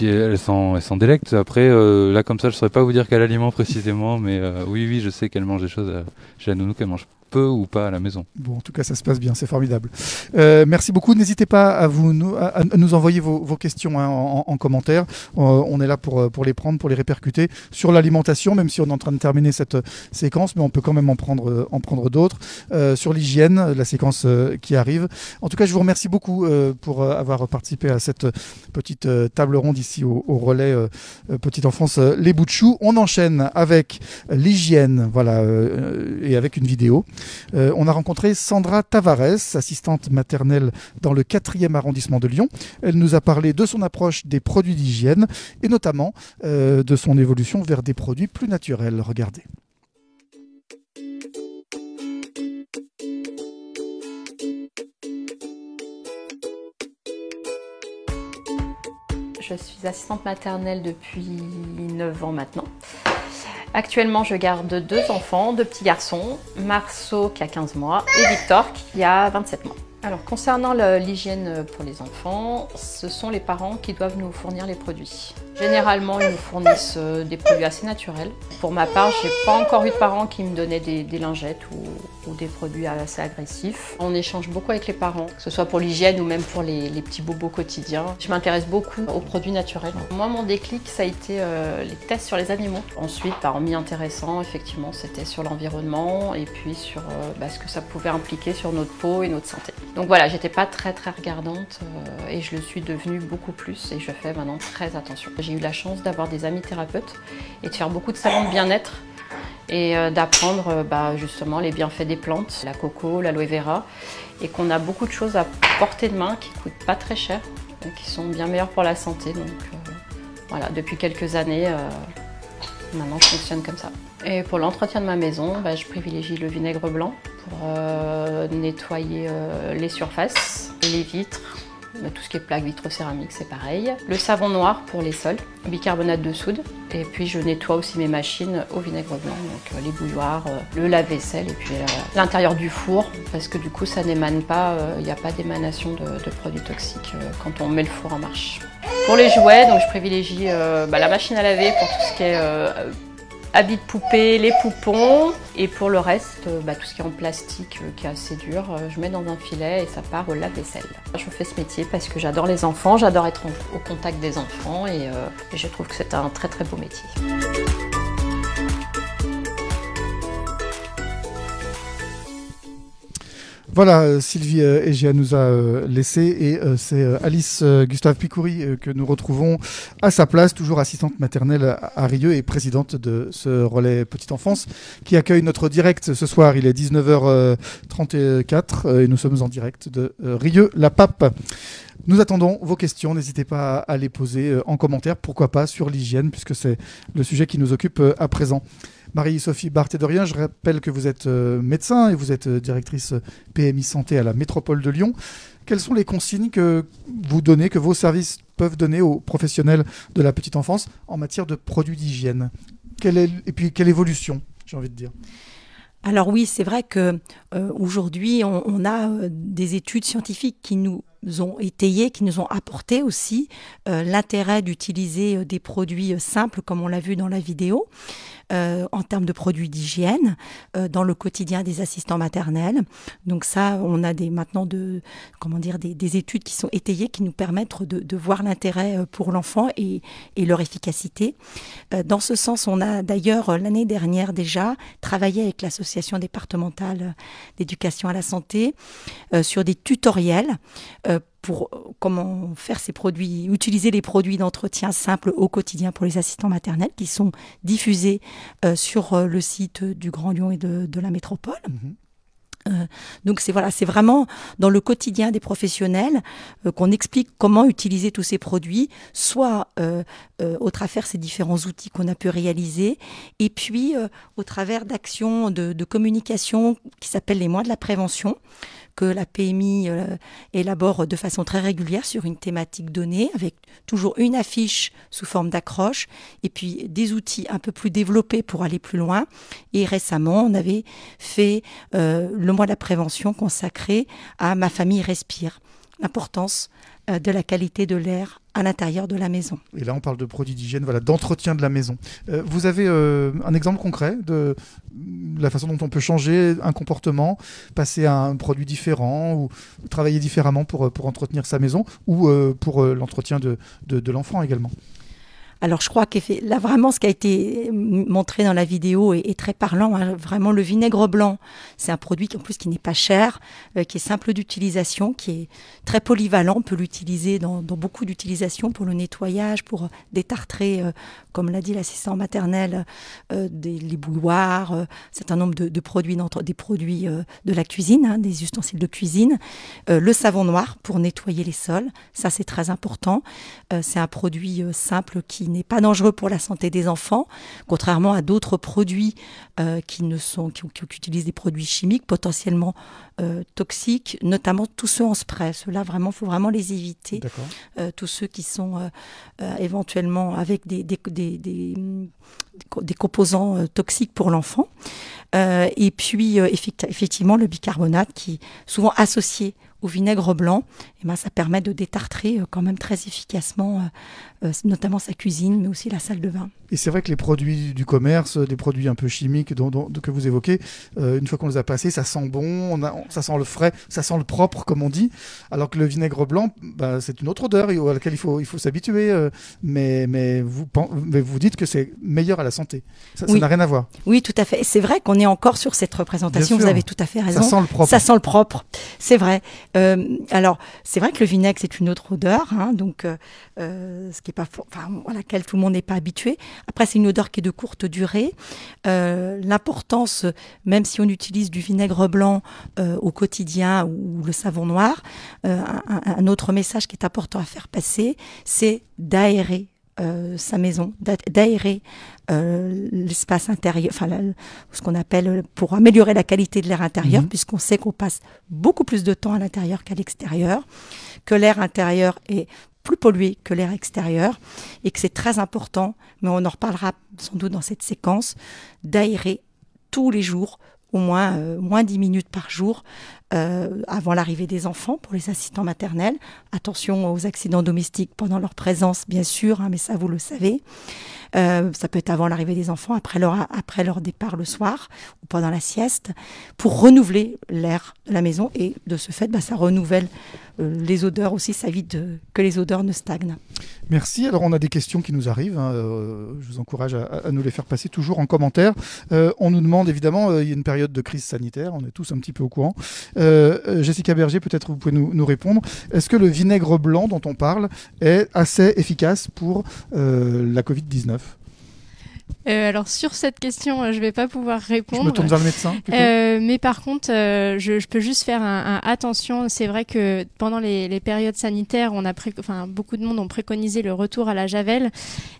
elle s'en délecte. Après là comme ça je ne saurais pas vous dire quel aliment précisément, mais oui je sais qu'elle mange des choses chez la nounou qu'elle mange peu ou pas à la maison. Bon, en tout cas, ça se passe bien, c'est formidable. Merci beaucoup. N'hésitez pas à nous envoyer vos questions en commentaire. On est là pour les prendre, pour les répercuter sur l'alimentation, même si on est en train de terminer cette séquence, mais on peut quand même en prendre d'autres. Sur l'hygiène, la séquence qui arrive. En tout cas, je vous remercie beaucoup pour avoir participé à cette petite table ronde ici au relais Petite Enfance Les Bouts de Chou. On enchaîne avec l'hygiène, voilà, et avec une vidéo. On a rencontré Sandra Tavares, assistante maternelle dans le 4e arrondissement de Lyon. Elle nous a parlé de son approche des produits d'hygiène et notamment de son évolution vers des produits plus naturels. Regardez. Je suis assistante maternelle depuis 9 ans maintenant. Actuellement, je garde 2 enfants, 2 petits garçons, Marceau qui a 15 mois et Victor qui a 27 mois. Alors, concernant l'hygiène pour les enfants, ce sont les parents qui doivent nous fournir les produits. Généralement, ils nous fournissent des produits assez naturels. Pour ma part, je n'ai pas encore eu de parents qui me donnaient des lingettes ou des produits assez agressifs. On échange beaucoup avec les parents, que ce soit pour l'hygiène ou même pour les petits bobos quotidiens. Je m'intéresse beaucoup aux produits naturels. Moi, mon déclic, ça a été les tests sur les animaux. Ensuite, en m'y intéressant, effectivement, c'était sur l'environnement et puis sur ce que ça pouvait impliquer sur notre peau et notre santé. Donc voilà, j'étais pas très regardante et je le suis devenue beaucoup plus et je fais maintenant très attention. J'ai eu la chance d'avoir des amis thérapeutes et de faire beaucoup de salons de bien-être et d'apprendre justement les bienfaits des plantes, la coco, l'aloe vera, et qu'on a beaucoup de choses à portée de main qui ne coûtent pas très cher et qui sont bien meilleures pour la santé. Donc voilà, depuis quelques années, maintenant je fonctionne comme ça. Et pour l'entretien de ma maison, je privilégie le vinaigre blanc pour nettoyer les surfaces, les vitres. Tout ce qui est plaques vitrocéramiques, c'est pareil. Le savon noir pour les sols, bicarbonate de soude. Et puis je nettoie aussi mes machines au vinaigre blanc, donc les bouilloires, le lave-vaisselle et puis l'intérieur du four, parce que du coup ça n'émane pas, il n'y a pas d'émanation de produits toxiques quand on met le four en marche. Pour les jouets, donc je privilégie la machine à laver pour tout ce qui est habits de poupée, les poupons, et pour le reste, tout ce qui est en plastique qui est assez dur, je mets dans un filet et ça part au lave-vaisselle. Je fais ce métier parce que j'adore les enfants, j'adore être au contact des enfants et je trouve que c'est un très beau métier. Voilà, Sylvie Egea nous a laissé et c'est Alice Gustave Picouri que nous retrouvons à sa place, toujours assistante maternelle à Rieux et présidente de ce relais Petite Enfance qui accueille notre direct ce soir. Il est 19h34 et nous sommes en direct de Rieux-la-Pape. Nous attendons vos questions, n'hésitez pas à les poser en commentaire, pourquoi pas sur l'hygiène puisque c'est le sujet qui nous occupe à présent. Marie-Sophie Barthédorien, je rappelle que vous êtes médecin et vous êtes directrice PMI Santé à la métropole de Lyon. Quelles sont les consignes que vous donnez, que vos services peuvent donner aux professionnels de la petite enfance en matière de produits d'hygiène ? Et puis quelle évolution, j'ai envie de dire ? Alors oui, c'est vrai que aujourd'hui, on a des études scientifiques qui nous ont étayé, qui nous ont apporté aussi l'intérêt d'utiliser des produits simples, comme on l'a vu dans la vidéo, en termes de produits d'hygiène dans le quotidien des assistants maternels. Donc ça, on a maintenant des études qui sont étayées, qui nous permettent de voir l'intérêt pour l'enfant et leur efficacité. Dans ce sens, on a d'ailleurs l'année dernière déjà travaillé avec l'association départementale d'éducation à la santé sur des tutoriels pour comment faire ces produits, utiliser les produits d'entretien simples au quotidien pour les assistants maternels qui sont diffusés sur le site du Grand Lyon et de la métropole. Donc c'est vraiment dans le quotidien des professionnels qu'on explique comment utiliser tous ces produits, soit au travers ces différents outils qu'on a pu réaliser, et puis au travers d'actions de communication qui s'appellent les mois de la prévention, que la PMI élabore de façon très régulière sur une thématique donnée, avec toujours une affiche sous forme d'accroche, et puis des outils un peu plus développés pour aller plus loin. Et récemment, on avait fait le mois de la prévention consacré à Ma famille respire. l'importance de la qualité de l'air à l'intérieur de la maison. Et là, on parle de produits d'hygiène, voilà, d'entretien de la maison. Vous avez un exemple concret de la façon dont on peut changer un comportement, passer à un produit différent ou travailler différemment pour entretenir sa maison ou pour l'entretien de l'enfant également? Alors je crois que là vraiment ce qui a été montré dans la vidéo est très parlant, hein. Vraiment le vinaigre blanc, c'est un produit qui en plus qui n'est pas cher, qui est simple d'utilisation, qui est très polyvalent, on peut l'utiliser dans beaucoup d'utilisations pour le nettoyage, pour détartrer, comme l'a dit l'assistant maternel, les bouilloires, un certain nombre de produits, des produits de la cuisine, hein, des ustensiles de cuisine, le savon noir pour nettoyer les sols, ça c'est très important, c'est un produit simple qui n'est pas dangereux pour la santé des enfants, contrairement à d'autres produits qui utilisent des produits chimiques potentiellement toxiques, notamment tous ceux en spray. Ceux-là, vraiment, faut vraiment les éviter. Tous ceux qui sont éventuellement avec des composants toxiques pour l'enfant. Et puis, effectivement, le bicarbonate qui est souvent associé au vinaigre blanc, et ça permet de détartrer quand même très efficacement, notamment sa cuisine, mais aussi la salle de bain. Et c'est vrai que les produits du commerce, des produits un peu chimiques que vous évoquez, une fois qu'on les a passés, ça sent bon, ça sent le frais, ça sent le propre, comme on dit, alors que le vinaigre blanc, c'est une autre odeur à laquelle il faut s'habituer, mais vous dites que c'est meilleur à la santé. Ça n'a rien à voir. Oui, tout à fait. C'est vrai qu'on est encore sur cette représentation, vous avez tout à fait raison. Ça sent le propre. Ça sent le propre, c'est vrai. Alors, c'est vrai que le vinaigre, c'est une autre odeur, hein, donc ce qui est pas, à laquelle tout le monde n'est pas habitué. Après, c'est une odeur qui est de courte durée. L'importance, même si on utilise du vinaigre blanc au quotidien ou le savon noir, un autre message qui est important à faire passer, c'est d'aérer sa maison, d'aérer l'espace intérieur, ce qu'on appelle pour améliorer la qualité de l'air intérieur, puisqu'on sait qu'on passe beaucoup plus de temps à l'intérieur qu'à l'extérieur, que l'air intérieur est plus pollué que l'air extérieur et que c'est très important, mais on en reparlera sans doute dans cette séquence, d'aérer tous les jours, au moins 10 minutes par jour, avant l'arrivée des enfants pour les assistants maternels. Attention aux accidents domestiques pendant leur présence, bien sûr, hein, mais ça vous le savez. Ça peut être avant l'arrivée des enfants, après leur départ le soir ou pendant la sieste, pour renouveler l'air de la maison et de ce fait, ça renouvelle les odeurs aussi, ça évite que les odeurs ne stagnent. Merci. Alors on a des questions qui nous arrivent, hein. Je vous encourage à nous les faire passer toujours en commentaire. On nous demande évidemment, il y a une période de crise sanitaire, on est tous un petit peu au courant. Jessica Berger, peut-être vous pouvez nous répondre. Est-ce que le vinaigre blanc dont on parle est assez efficace pour la Covid-19 ? Alors sur cette question, je vais pas pouvoir répondre. Je me tourne vers le médecin. Mais par contre, je peux juste faire un attention. C'est vrai que pendant les périodes sanitaires, beaucoup de monde ont préconisé le retour à la javel.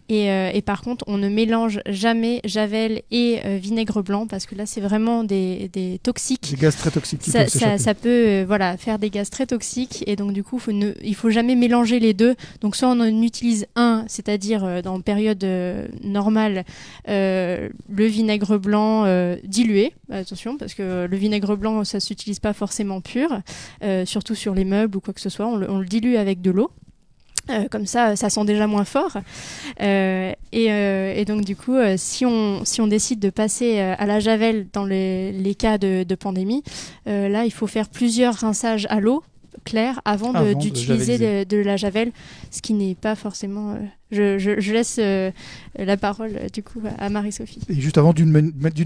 Et par contre, on ne mélange jamais javel et vinaigre blanc parce que là, c'est vraiment des toxiques. Des gaz très toxiques. Ça peut faire des gaz très toxiques. Et donc du coup, il faut jamais mélanger les deux. Donc soit on en utilise un, c'est-à-dire dans période normale, le vinaigre blanc dilué, attention, parce que le vinaigre blanc, ça s'utilise pas forcément pur, surtout sur les meubles ou quoi que ce soit, on le dilue avec de l'eau. Comme ça sent déjà moins fort. Et donc du coup, si on décide de passer à la javel dans les cas de pandémie, là, il faut faire plusieurs rinçages à l'eau claire avant d'utiliser de la javel, ce qui n'est pas forcément... Je laisse la parole du coup à Marie-Sophie. Et juste avant, d'une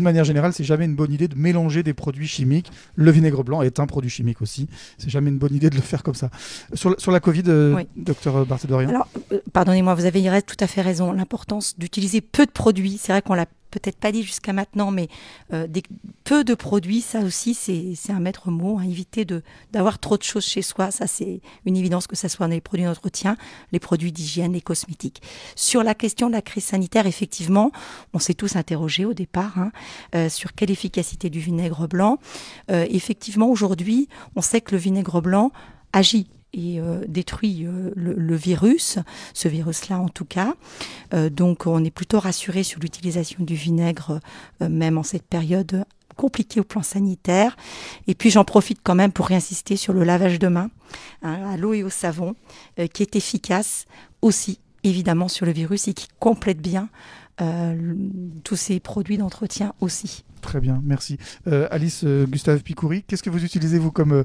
manière générale, c'est jamais une bonne idée de mélanger des produits chimiques. Le vinaigre blanc est un produit chimique aussi. C'est jamais une bonne idée de le faire comme ça. Sur la Covid, oui. Docteur Barthé-Dorian. Alors, pardonnez-moi, vous avez tout à fait raison. L'importance d'utiliser peu de produits. C'est vrai qu'on l'a peut-être pas dit jusqu'à maintenant, mais peu de produits, ça aussi, c'est un maître mot. Hein. Éviter d'avoir trop de choses chez soi, ça c'est une évidence, que ce soit dans les produits d'entretien, les produits d'hygiène, les cosmétiques. Sur la question de la crise sanitaire, effectivement, on s'est tous interrogés au départ sur quelle efficacité du vinaigre blanc. Effectivement, aujourd'hui, on sait que le vinaigre blanc agit et détruit le virus, ce virus-là en tout cas. Donc on est plutôt rassuré sur l'utilisation du vinaigre, même en cette période compliqué au plan sanitaire. Et puis j'en profite quand même pour réinsister sur le lavage de mains à l'eau et au savon, qui est efficace aussi, évidemment, sur le virus et qui complète bien tous ces produits d'entretien aussi. Très bien, merci. Alice Gustave Picouri, qu'est-ce que vous utilisez, vous, comme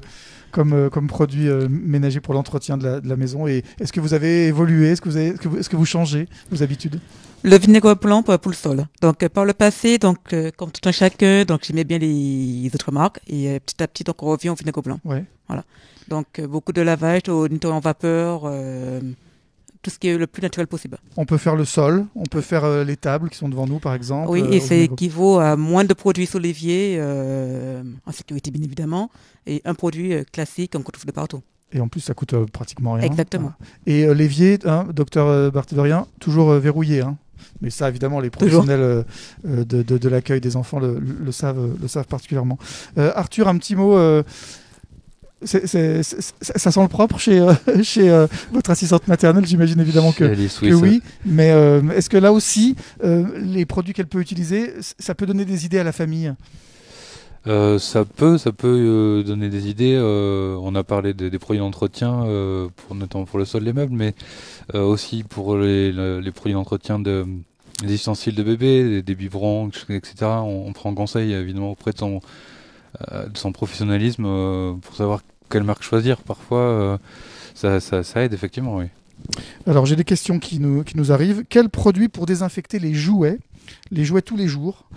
produit ménager pour l'entretien de la maison, et est-ce que vous avez évolué, est-ce que vous changez vos habitudes? Le vinaigre blanc pour le sol. Donc, par le passé, comme tout un chacun, j'aimais bien les autres marques, et petit à petit, on revient au vinaigre blanc. Ouais. Voilà. Donc, beaucoup de lavage, au nettoyant en vapeur, tout ce qui est le plus naturel possible. On peut faire le sol, on peut faire les tables qui sont devant nous, par exemple. Oui, et ça équivaut à moins de produits sous l'évier, en sécurité bien évidemment, et un produit classique qu'on trouve de partout. Et en plus, ça coûte pratiquement rien. Exactement. Voilà. Et l'évier, docteur Barthédorien, toujours verrouillé. Mais ça, évidemment, les professionnels de l'accueil des enfants le savent particulièrement. Arthur, un petit mot. Ça sent le propre chez votre assistante maternelle, j'imagine évidemment que oui. Mais est-ce que là aussi, les produits qu'elle peut utiliser, ça peut donner des idées à la famille? Ça peut donner des idées. On a parlé des produits d'entretien, notamment pour le sol, les meubles, mais aussi pour les produits d'entretien des ustensiles de bébé, des biberons, etc. On prend conseil évidemment auprès de son professionnalisme pour savoir quelle marque choisir. Parfois, ça aide effectivement, oui. Alors j'ai des questions qui nous arrivent. Quel produit pour désinfecter les jouets tous les jours,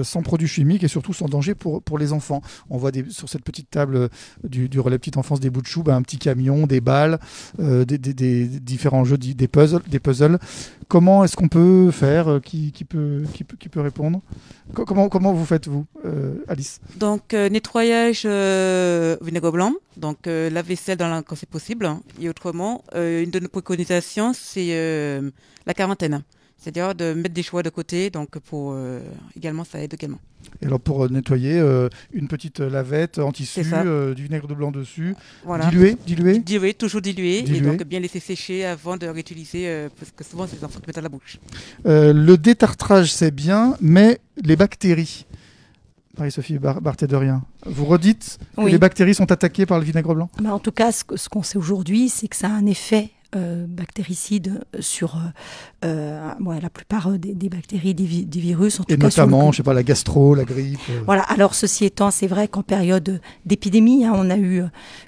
sans produits chimiques et surtout sans danger pour les enfants? On voit sur cette petite table du relais petite enfance des bouts de chou, un petit camion, des balles, des différents jeux, des puzzles. Comment est-ce qu'on peut faire? Qui peut répondre? Comment vous faites, vous, Alice? Donc nettoyage vinaigre blanc, donc la vaisselle quand c'est possible, et autrement une de nos préconisations c'est la quarantaine. C'est-à-dire de mettre des choix de côté, donc également, ça aide également. Et alors pour nettoyer, une petite lavette en tissu, du vinaigre de blanc dessus, voilà. Dilué, toujours dilué, et donc bien laisser sécher avant de réutiliser, parce que souvent c'est les enfants qui mettent à la bouche. Le détartrage c'est bien, mais les bactéries, Marie-Sophie Barthédorien, vous redites que les bactéries sont attaquées par le vinaigre blanc? En tout cas, ce qu'on sait aujourd'hui, c'est que ça a un effet bactéricide sur la plupart des bactéries, des virus. Et notamment, je sais pas, la gastro, la grippe. Voilà. Alors, ceci étant, c'est vrai qu'en période d'épidémie, on a eu,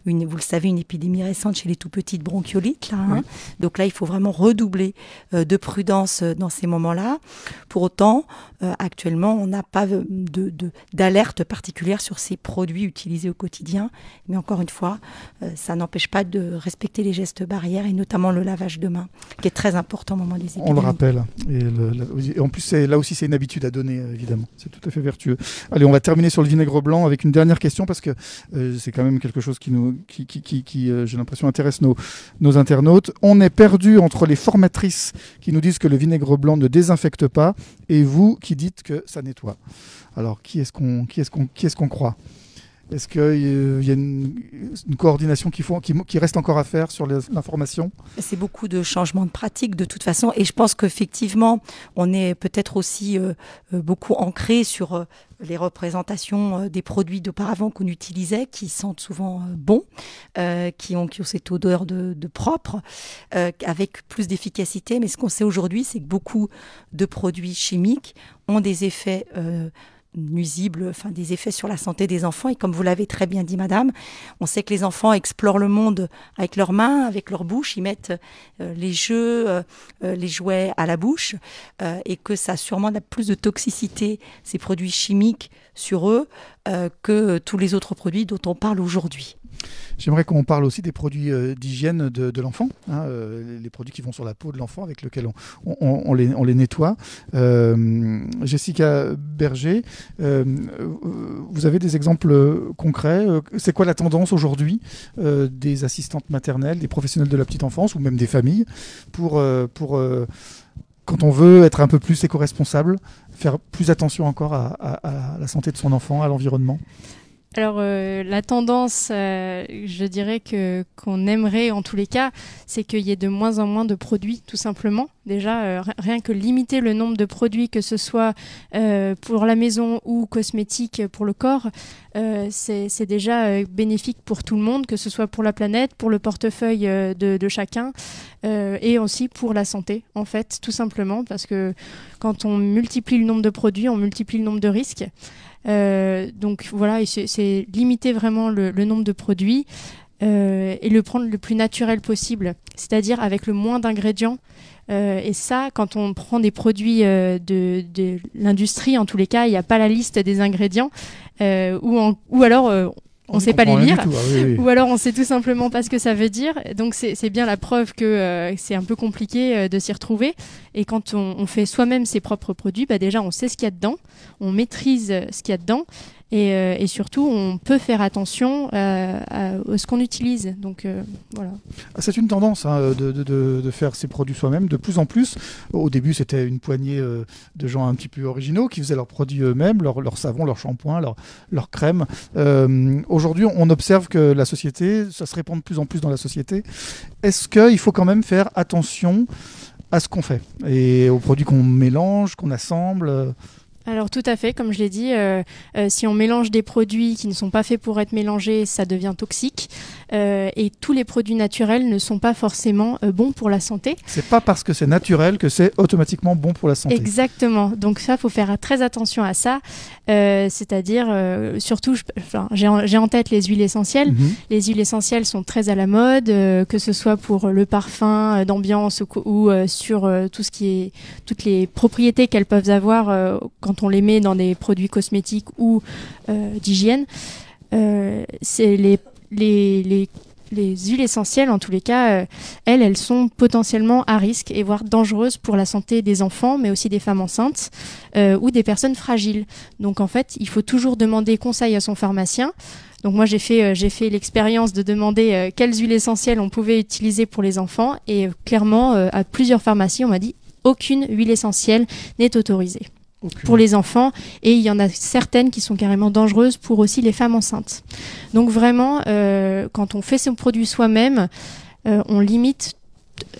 vous le savez, une épidémie récente chez les tout petites bronchiolites. Oui. Donc là, il faut vraiment redoubler de prudence dans ces moments-là. Pour autant, actuellement, on n'a pas d'alerte particulière sur ces produits utilisés au quotidien. Mais encore une fois, ça n'empêche pas de respecter les gestes barrières et notamment le lavage de mains, qui est très important au moment des épidémies. On le rappelle. Et en plus, là aussi, c'est une habitude à donner, évidemment. C'est tout à fait vertueux. Allez, on va terminer sur le vinaigre blanc avec une dernière question, parce que c'est quand même quelque chose qui j'ai l'impression, intéresse nos internautes. On est perdu entre les formatrices qui nous disent que le vinaigre blanc ne désinfecte pas et vous qui dites que ça nettoie. Alors, qui est-ce qu'on croit ? Est-ce qu'il y a une coordination qui reste encore à faire sur l'information? C'est beaucoup de changements de pratiques de toute façon, et je pense qu'effectivement on est peut-être aussi beaucoup ancré sur les représentations des produits d'auparavant qu'on utilisait, qui sentent souvent bons, qui ont cette odeur de propre, avec plus d'efficacité. Mais ce qu'on sait aujourd'hui, c'est que beaucoup de produits chimiques ont des effets nuisibles, des effets sur la santé des enfants. Et comme vous l'avez très bien dit, madame, on sait que les enfants explorent le monde avec leurs mains, avec leur bouche. Ils mettent les jouets à la bouche, et que ça a sûrement plus de toxicité, ces produits chimiques, sur eux, que tous les autres produits dont on parle aujourd'hui. J'aimerais qu'on parle aussi des produits d'hygiène de l'enfant, les produits qui vont sur la peau de l'enfant, avec lesquels on les nettoie. Jessica Berger, vous avez des exemples concrets? C'est quoi la tendance aujourd'hui des assistantes maternelles, des professionnels de la petite enfance, ou même des familles, pour quand on veut être un peu plus éco-responsable, faire plus attention encore à la santé de son enfant, à l'environnement? Alors la tendance, je dirais qu'on aimerait en tous les cas, c'est qu'il y ait de moins en moins de produits, tout simplement. Déjà, rien que limiter le nombre de produits, que ce soit pour la maison ou cosmétiques pour le corps, c'est déjà bénéfique pour tout le monde, que ce soit pour la planète, pour le portefeuille de chacun, et aussi pour la santé, en fait, tout simplement, parce que quand on multiplie le nombre de produits, on multiplie le nombre de risques. Donc voilà, c'est limiter vraiment le nombre de produits et le prendre le plus naturel possible, c'est-à-dire avec le moins d'ingrédients. Et ça, quand on prend des produits de l'industrie, en tous les cas, il n'y a pas la liste des ingrédients, ou alors on ne sait pas les lire, ou alors on sait tout simplement pas ce que ça veut dire. Donc c'est bien la preuve que c'est un peu compliqué de s'y retrouver. Et quand on fait soi-même ses propres produits, déjà on sait ce qu'il y a dedans, on maîtrise ce qu'il y a dedans, et surtout on peut faire attention à ce qu'on utilise. Donc voilà. C'est une tendance de faire ses produits soi-même de plus en plus. Au début c'était une poignée de gens un petit peu originaux qui faisaient leurs produits eux-mêmes, leur savon, leur shampoing, leur crème. Aujourd'hui on observe que la société, ça se répand de plus en plus dans la société. Est-ce qu'il faut quand même faire attention à ce qu'on fait et aux produits qu'on mélange, qu'on assemble? Alors tout à fait, comme je l'ai dit, si on mélange des produits qui ne sont pas faits pour être mélangés, ça devient toxique. Et tous les produits naturels ne sont pas forcément bons pour la santé. C'est pas parce que c'est naturel que c'est automatiquement bon pour la santé. Exactement. Donc ça, faut faire très attention à ça. C'est-à-dire, surtout, j'ai en tête les huiles essentielles. Les huiles essentielles sont très à la mode, que ce soit pour le parfum d'ambiance ou sur tout ce qui est toutes les propriétés qu'elles peuvent avoir quand on les met dans des produits cosmétiques ou d'hygiène. C'est les huiles essentielles, en tous les cas, elles sont potentiellement à risque et voire dangereuses pour la santé des enfants, mais aussi des femmes enceintes ou des personnes fragiles. Donc en fait, il faut toujours demander conseil à son pharmacien. Donc moi, j'ai fait l'expérience de demander quelles huiles essentielles on pouvait utiliser pour les enfants, et clairement, à plusieurs pharmacies, on m'a dit aucune huile essentielle n'est autorisée. Pour les enfants, et il y en a certaines qui sont carrément dangereuses pour aussi les femmes enceintes. Donc vraiment, quand on fait son produit soi-même, on limite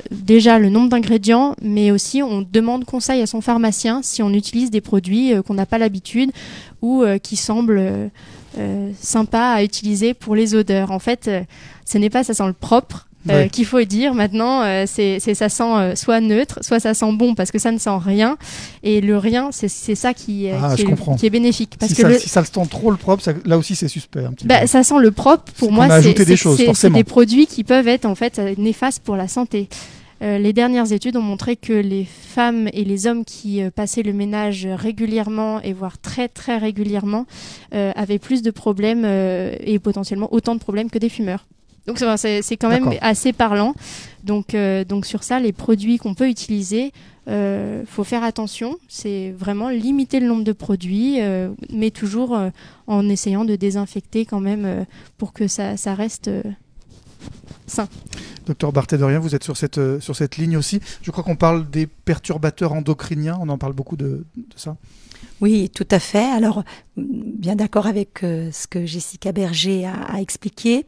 déjà le nombre d'ingrédients, mais aussi on demande conseil à son pharmacien si on utilise des produits qu'on n'a pas l'habitude ou qui semblent sympas à utiliser pour les odeurs. En fait, ce n'est pas ça sent le propre. Qu'il faut dire maintenant, ça sent soit neutre, soit ça sent bon parce que ça ne sent rien, et le rien, c'est ça qui est bénéfique. Parce si ça sent trop le propre, là aussi c'est suspect un petit peu. Ça sent le propre, pour moi, c'est des produits qui peuvent être en fait néfastes pour la santé. Les dernières études ont montré que les femmes et les hommes qui passaient le ménage régulièrement, et voire très très régulièrement, avaient plus de problèmes et potentiellement autant de problèmes que des fumeurs. Donc c'est quand même assez parlant. Donc sur ça, les produits qu'on peut utiliser, faut faire attention. C'est vraiment limiter le nombre de produits, mais toujours en essayant de désinfecter quand même pour que ça reste sain. Docteur Barthédorien, vous êtes sur cette ligne aussi. Je crois qu'on parle des perturbateurs endocriniens. On en parle beaucoup de ça. Oui, tout à fait. Alors, bien d'accord avec ce que Jessica Berger a expliqué.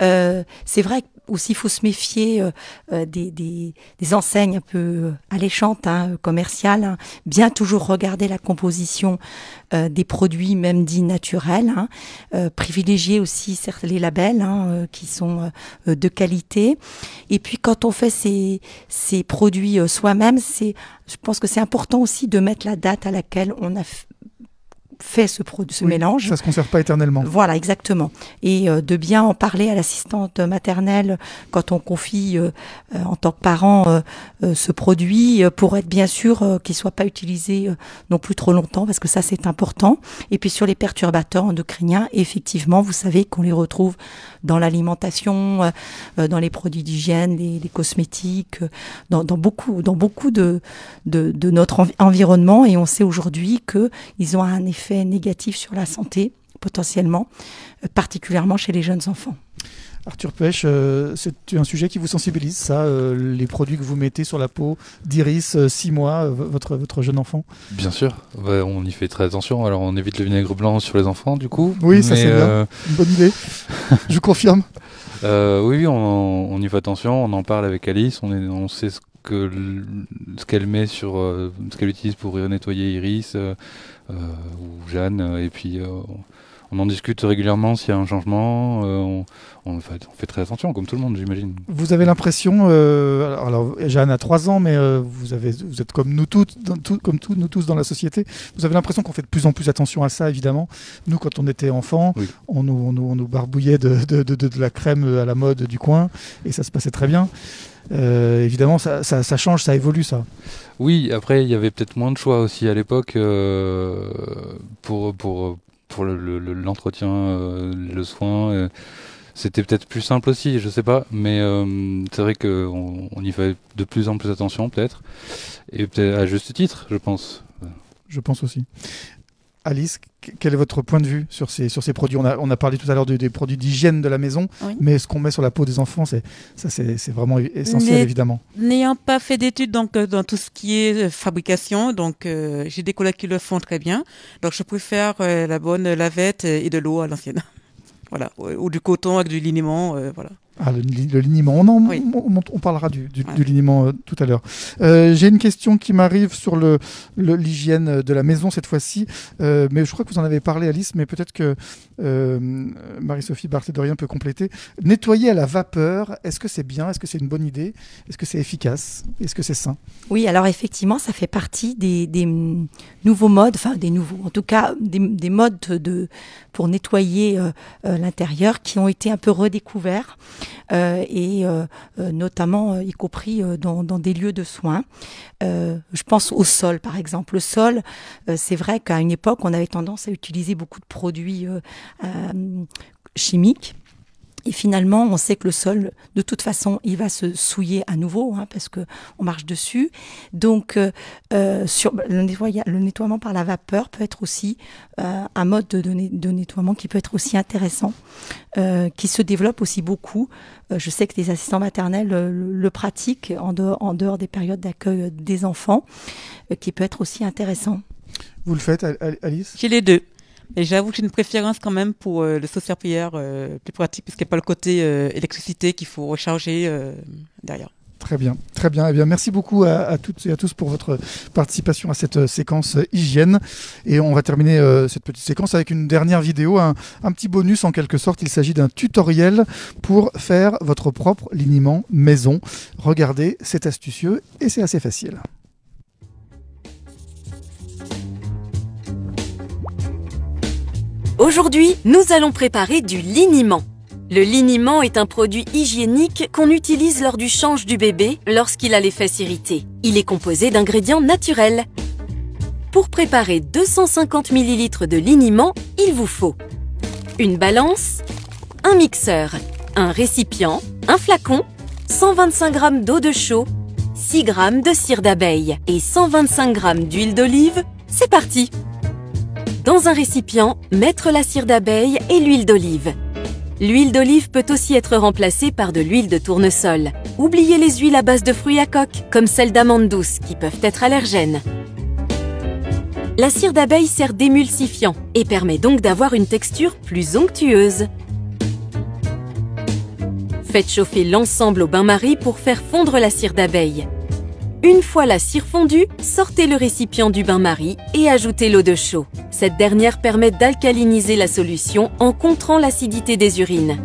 C'est vrai aussi, il faut se méfier des enseignes un peu alléchantes, commerciales. Bien toujours regarder la composition des produits, même dits naturels. Privilégier aussi certes les labels qui sont de qualité. Et puis, quand on fait ces produits soi-même, je pense que c'est important aussi de mettre la date à laquelle on a fait ce mélange. Ça ne se conserve pas éternellement. Voilà, exactement. Et de bien en parler à l'assistante maternelle quand on confie en tant que parent ce produit pour être bien sûr qu'il ne soit pas utilisé non plus trop longtemps, parce que ça c'est important. Et puis sur les perturbateurs endocriniens, effectivement, vous savez qu'on les retrouve dans l'alimentation, dans les produits d'hygiène, les cosmétiques, dans beaucoup de notre environnement, et on sait aujourd'hui qu'ils ont un effet négatif sur la santé, potentiellement, particulièrement chez les jeunes enfants. Arthur Pêche, c'est un sujet qui vous sensibilise, ça, les produits que vous mettez sur la peau d'Iris, 6 mois, votre jeune enfant? Bien sûr, on y fait très attention. Alors on évite le vinaigre blanc sur les enfants du coup. Oui, ça c'est bien, une bonne idée, je confirme. Oui, on y fait attention, on en parle avec Alice, on sait ce qu'elle met sur ce qu'elle utilise pour nettoyer Iris ou Jeanne, et puis on en discute régulièrement s'il y a un changement. On fait très attention, comme tout le monde, j'imagine. Vous avez l'impression, alors Jeanne a 3 ans, mais vous êtes comme nous nous tous dans la société. Vous avez l'impression qu'on fait de plus en plus attention à ça, évidemment. Nous, quand on était enfants, oui. on nous barbouillait de la crème à la mode du coin, et ça se passait très bien. Évidemment, ça change, ça évolue, ça. Oui, après, il y avait peut-être moins de choix aussi à l'époque pour l'entretien, le soin. C'était peut-être plus simple aussi, je sais pas, mais c'est vrai qu'on y fait de plus en plus attention, peut-être, et peut-être à juste titre, je pense. Je pense aussi. Alice, quel est votre point de vue sur ces produits? On a parlé tout à l'heure des produits d'hygiène de la maison, oui. Mais ce qu'on met sur la peau des enfants, c'est vraiment essentiel, évidemment. N'ayant pas fait d'études dans tout ce qui est fabrication, donc j'ai des collègues qui le font très bien, donc je préfère la bonne lavette et de l'eau à l'ancienne. Voilà, ou du coton avec du liniment, voilà. Ah, le liniment, on parlera du liniment tout à l'heure. J'ai une question qui m'arrive sur l'hygiène de la maison cette fois-ci, mais je crois que vous en avez parlé, Alice, mais peut-être que Marie-Sophie Barthédorien peut compléter. Nettoyer à la vapeur, est-ce que c'est bien? Est-ce que c'est une bonne idée? Est-ce que c'est efficace? Est-ce que c'est sain? Oui, alors effectivement, ça fait partie des nouveaux modes, enfin en tout cas des modes pour nettoyer l'intérieur qui ont été un peu redécouverts. Notamment y compris dans des lieux de soins. Je pense au sol, par exemple. Le sol, c'est vrai qu'à une époque, on avait tendance à utiliser beaucoup de produits chimiques. Et finalement, on sait que le sol, de toute façon, il va se souiller à nouveau, parce qu'on marche dessus. Donc, le nettoiement par la vapeur peut être aussi un mode de nettoiement qui peut être aussi intéressant, qui se développe aussi beaucoup. Je sais que les assistants maternels le pratiquent en dehors des périodes d'accueil des enfants, qui peut être aussi intéressant. Vous le faites, Alice? J'ai les deux. Et j'avoue que j'ai une préférence quand même pour le sauce-serpillière plus pratique, parce qu'il n'y a pas le côté électricité qu'il faut recharger derrière. Très bien, très bien. Eh bien, merci beaucoup à toutes et à tous pour votre participation à cette séquence hygiène. Et on va terminer cette petite séquence avec une dernière vidéo, un petit bonus en quelque sorte. Il s'agit d'un tutoriel pour faire votre propre liniment maison. Regardez, c'est astucieux et c'est assez facile. Aujourd'hui, nous allons préparer du liniment. Le liniment est un produit hygiénique qu'on utilise lors du change du bébé lorsqu'il a les fesses irritées. Il est composé d'ingrédients naturels. Pour préparer 250 ml de liniment, il vous faut une balance, un mixeur, un récipient, un flacon, 125 g d'eau de chaux, 6 g de cire d'abeille et 125 g d'huile d'olive. C'est parti! Dans un récipient, mettre la cire d'abeille et l'huile d'olive. L'huile d'olive peut aussi être remplacée par de l'huile de tournesol. Oubliez les huiles à base de fruits à coque, comme celles d'amandes douces, qui peuvent être allergènes. La cire d'abeille sert d'émulsifiant et permet donc d'avoir une texture plus onctueuse. Faites chauffer l'ensemble au bain-marie pour faire fondre la cire d'abeille. Une fois la cire fondue, sortez le récipient du bain-marie et ajoutez l'eau de chaux. Cette dernière permet d'alcaliniser la solution en contrant l'acidité des urines.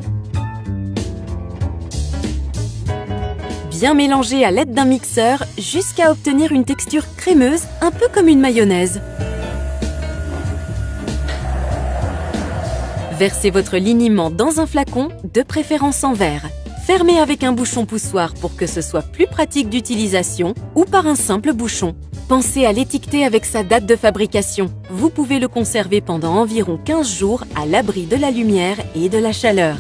Bien mélanger à l'aide d'un mixeur jusqu'à obtenir une texture crémeuse, un peu comme une mayonnaise. Versez votre liniment dans un flacon, de préférence en verre. Fermez avec un bouchon poussoir pour que ce soit plus pratique d'utilisation ou par un simple bouchon. Pensez à l'étiqueter avec sa date de fabrication. Vous pouvez le conserver pendant environ 15 jours à l'abri de la lumière et de la chaleur.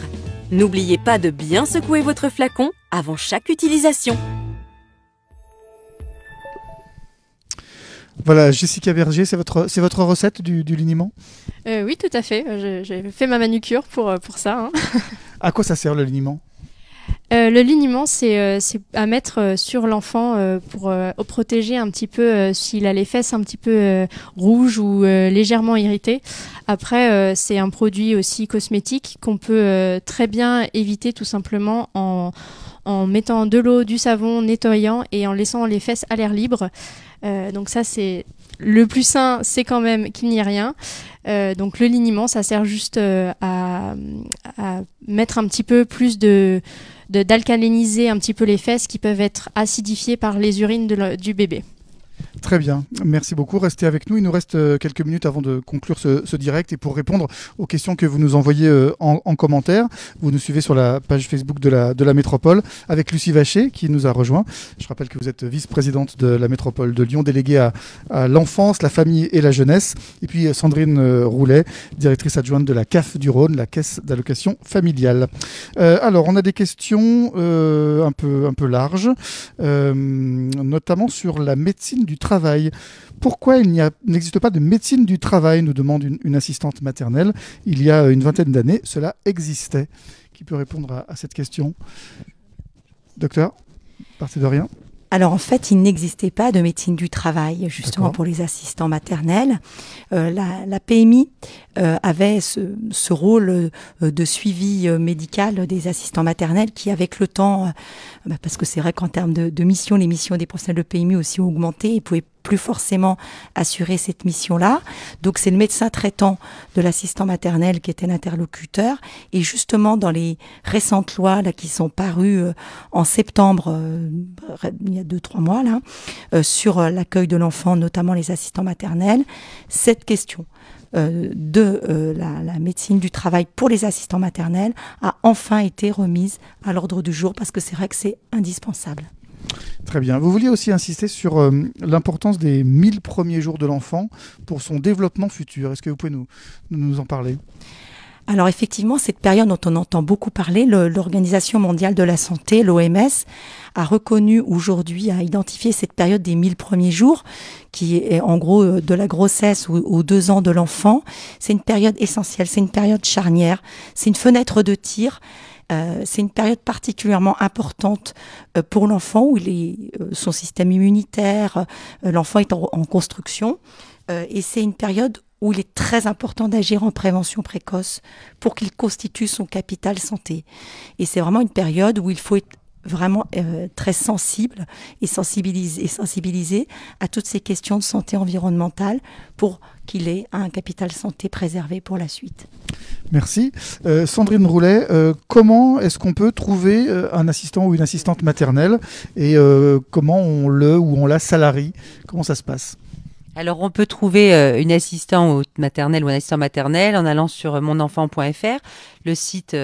N'oubliez pas de bien secouer votre flacon avant chaque utilisation. Voilà, Jessica Berger, c'est votre recette du liniment? Oui, tout à fait. J'ai fait ma manucure pour ça. À quoi ça sert le liniment ? Le liniment, c'est à mettre sur l'enfant pour protéger un petit peu s'il a les fesses un petit peu rouges ou légèrement irritées. Après, c'est un produit aussi cosmétique qu'on peut très bien éviter tout simplement en mettant de l'eau, du savon, nettoyant et en laissant les fesses à l'air libre. Donc ça, c'est le plus sain, c'est quand même qu'il n'y ait rien. Donc le liniment, ça sert juste à mettre un petit peu plus d'alcaliniser un petit peu les fesses qui peuvent être acidifiées par les urines du bébé. Très bien, merci beaucoup. Restez avec nous. Il nous reste quelques minutes avant de conclure ce direct. Et pour répondre aux questions que vous nous envoyez en commentaire, vous nous suivez sur la page Facebook de la Métropole avec Lucie Vacher qui nous a rejoint. Je rappelle que vous êtes vice-présidente de la Métropole de Lyon, déléguée à l'enfance, la famille et la jeunesse. Et puis Sandrine Roulet, directrice adjointe de la CAF du Rhône, la Caisse d'allocation familiale. Alors, on a des questions un peu larges, notamment sur la médecine du travail. Pourquoi il n'existe pas de médecine du travail, nous demande une assistante maternelle. Il y a une vingtaine d'années, cela existait. Qui peut répondre à cette question ? Docteur, partez de rien. Alors en fait, il n'existait pas de médecine du travail, justement pour les assistants maternels. La PMI avait ce rôle de suivi médical des assistants maternels qui, avec le temps, parce que c'est vrai qu'en termes de mission, les missions des professionnels de PMI aussi ont augmenté, ils pouvaient plus forcément assurer cette mission-là. Donc c'est le médecin traitant de l'assistant maternel qui était l'interlocuteur. Et justement, dans les récentes lois là, qui sont parues en septembre, il y a 2-3 mois, là, sur l'accueil de l'enfant, notamment les assistants maternels, cette question de la médecine du travail pour les assistants maternels a enfin été remise à l'ordre du jour parce que c'est vrai que c'est indispensable. Très bien. Vous vouliez aussi insister sur l'importance des 1000 premiers jours de l'enfant pour son développement futur. Est-ce que vous pouvez nous en parler ? Alors effectivement, cette période dont on entend beaucoup parler, l'Organisation mondiale de la santé, l'OMS, a reconnu aujourd'hui, a identifié cette période des 1000 premiers jours, qui est en gros de la grossesse aux 2 ans de l'enfant. C'est une période essentielle, c'est une période charnière, c'est une fenêtre de tir. C'est une période particulièrement importante pour l'enfant où son système immunitaire, l'enfant est en construction et c'est une période où il est très important d'agir en prévention précoce pour qu'il constitue son capital santé. Et c'est vraiment une période où il faut être vraiment très sensible et sensibilisé à toutes ces questions de santé environnementale pour qu'il ait un capital santé préservé pour la suite. Merci. Sandrine Roulet, comment est-ce qu'on peut trouver un assistant ou une assistante maternelle et comment on la salarie ? Comment ça se passe ? Alors, on peut trouver une assistante maternelle ou un assistant maternel en allant sur monenfant.fr. Le site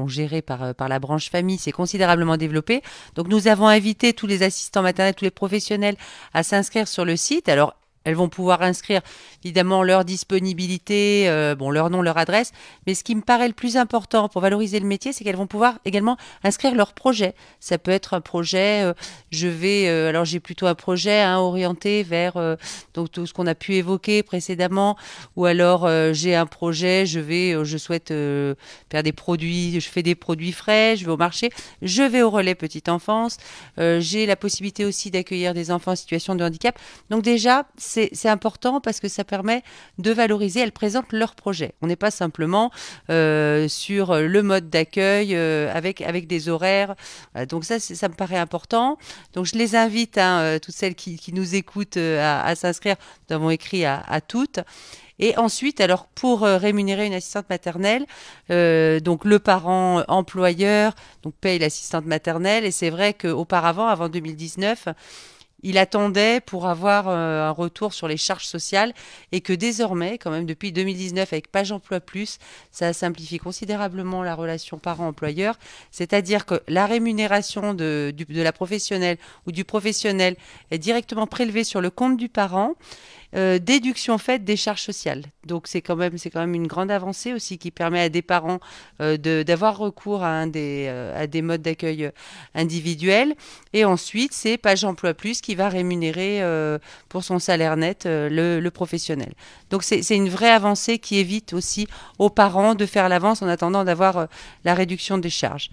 géré par la branche famille s'est considérablement développé. Donc, nous avons invité tous les assistants maternels, tous les professionnels à s'inscrire sur le site. Alors, elles vont pouvoir inscrire évidemment leur disponibilité, leur nom, leur adresse. Mais ce qui me paraît le plus important pour valoriser le métier, c'est qu'elles vont pouvoir également inscrire leur projet. Ça peut être un projet, alors j'ai plutôt un projet orienté vers donc tout ce qu'on a pu évoquer précédemment, ou alors j'ai un projet, je souhaite faire des produits, je fais des produits frais, je vais au marché, je vais au relais petite enfance, j'ai la possibilité aussi d'accueillir des enfants en situation de handicap. Donc déjà, c'est important parce que ça permet de valoriser, elles présentent leur projet. On n'est pas simplement sur le mode d'accueil avec des horaires. Donc ça me paraît important. Donc je les invite, toutes celles qui nous écoutent, à s'inscrire. Nous avons écrit à toutes. Et ensuite, alors pour rémunérer une assistante maternelle, donc le parent employeur paye l'assistante maternelle. Et c'est vrai qu'auparavant, avant 2019, il attendait pour avoir un retour sur les charges sociales et que désormais, quand même depuis 2019 avec Page Emploi Plus, ça simplifie considérablement la relation parent-employeur. C'est-à-dire que la rémunération de la professionnelle ou du professionnel est directement prélevée sur le compte du parent déduction faite des charges sociales. Donc c'est quand même une grande avancée aussi qui permet à des parents d'avoir recours à des modes d'accueil individuels. Et ensuite, c'est Page Emploi Plus qui va rémunérer pour son salaire net le professionnel. Donc c'est une vraie avancée qui évite aussi aux parents de faire l'avance en attendant d'avoir la réduction des charges.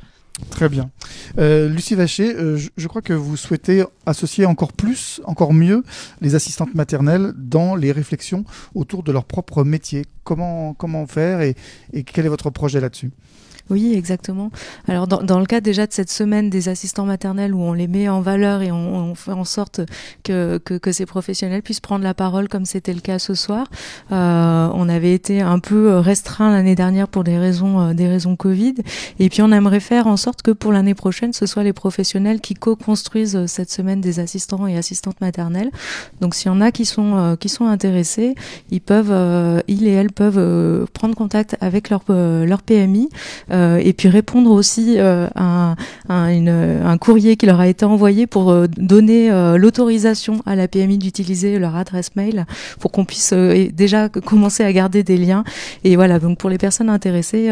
Très bien. Lucie Vacher, je crois que vous souhaitez associer encore mieux les assistantes maternelles dans les réflexions autour de leur propre métier. Comment faire et quel est votre projet là-dessus ? Oui, exactement. Alors dans le cas déjà de cette semaine des assistants maternels où on les met en valeur et on fait en sorte que ces professionnels puissent prendre la parole comme c'était le cas ce soir. On avait été un peu restreint l'année dernière pour des raisons Covid, et puis on aimerait faire en sorte que pour l'année prochaine ce soit les professionnels qui co-construisent cette semaine des assistants et assistantes maternelles. Donc s'il y en a qui sont intéressés, ils et elles peuvent prendre contact avec leur PMI. Et puis répondre aussi à un courrier qui leur a été envoyé pour donner l'autorisation à la PMI d'utiliser leur adresse mail pour qu'on puisse déjà commencer à garder des liens. Et voilà, donc pour les personnes intéressées,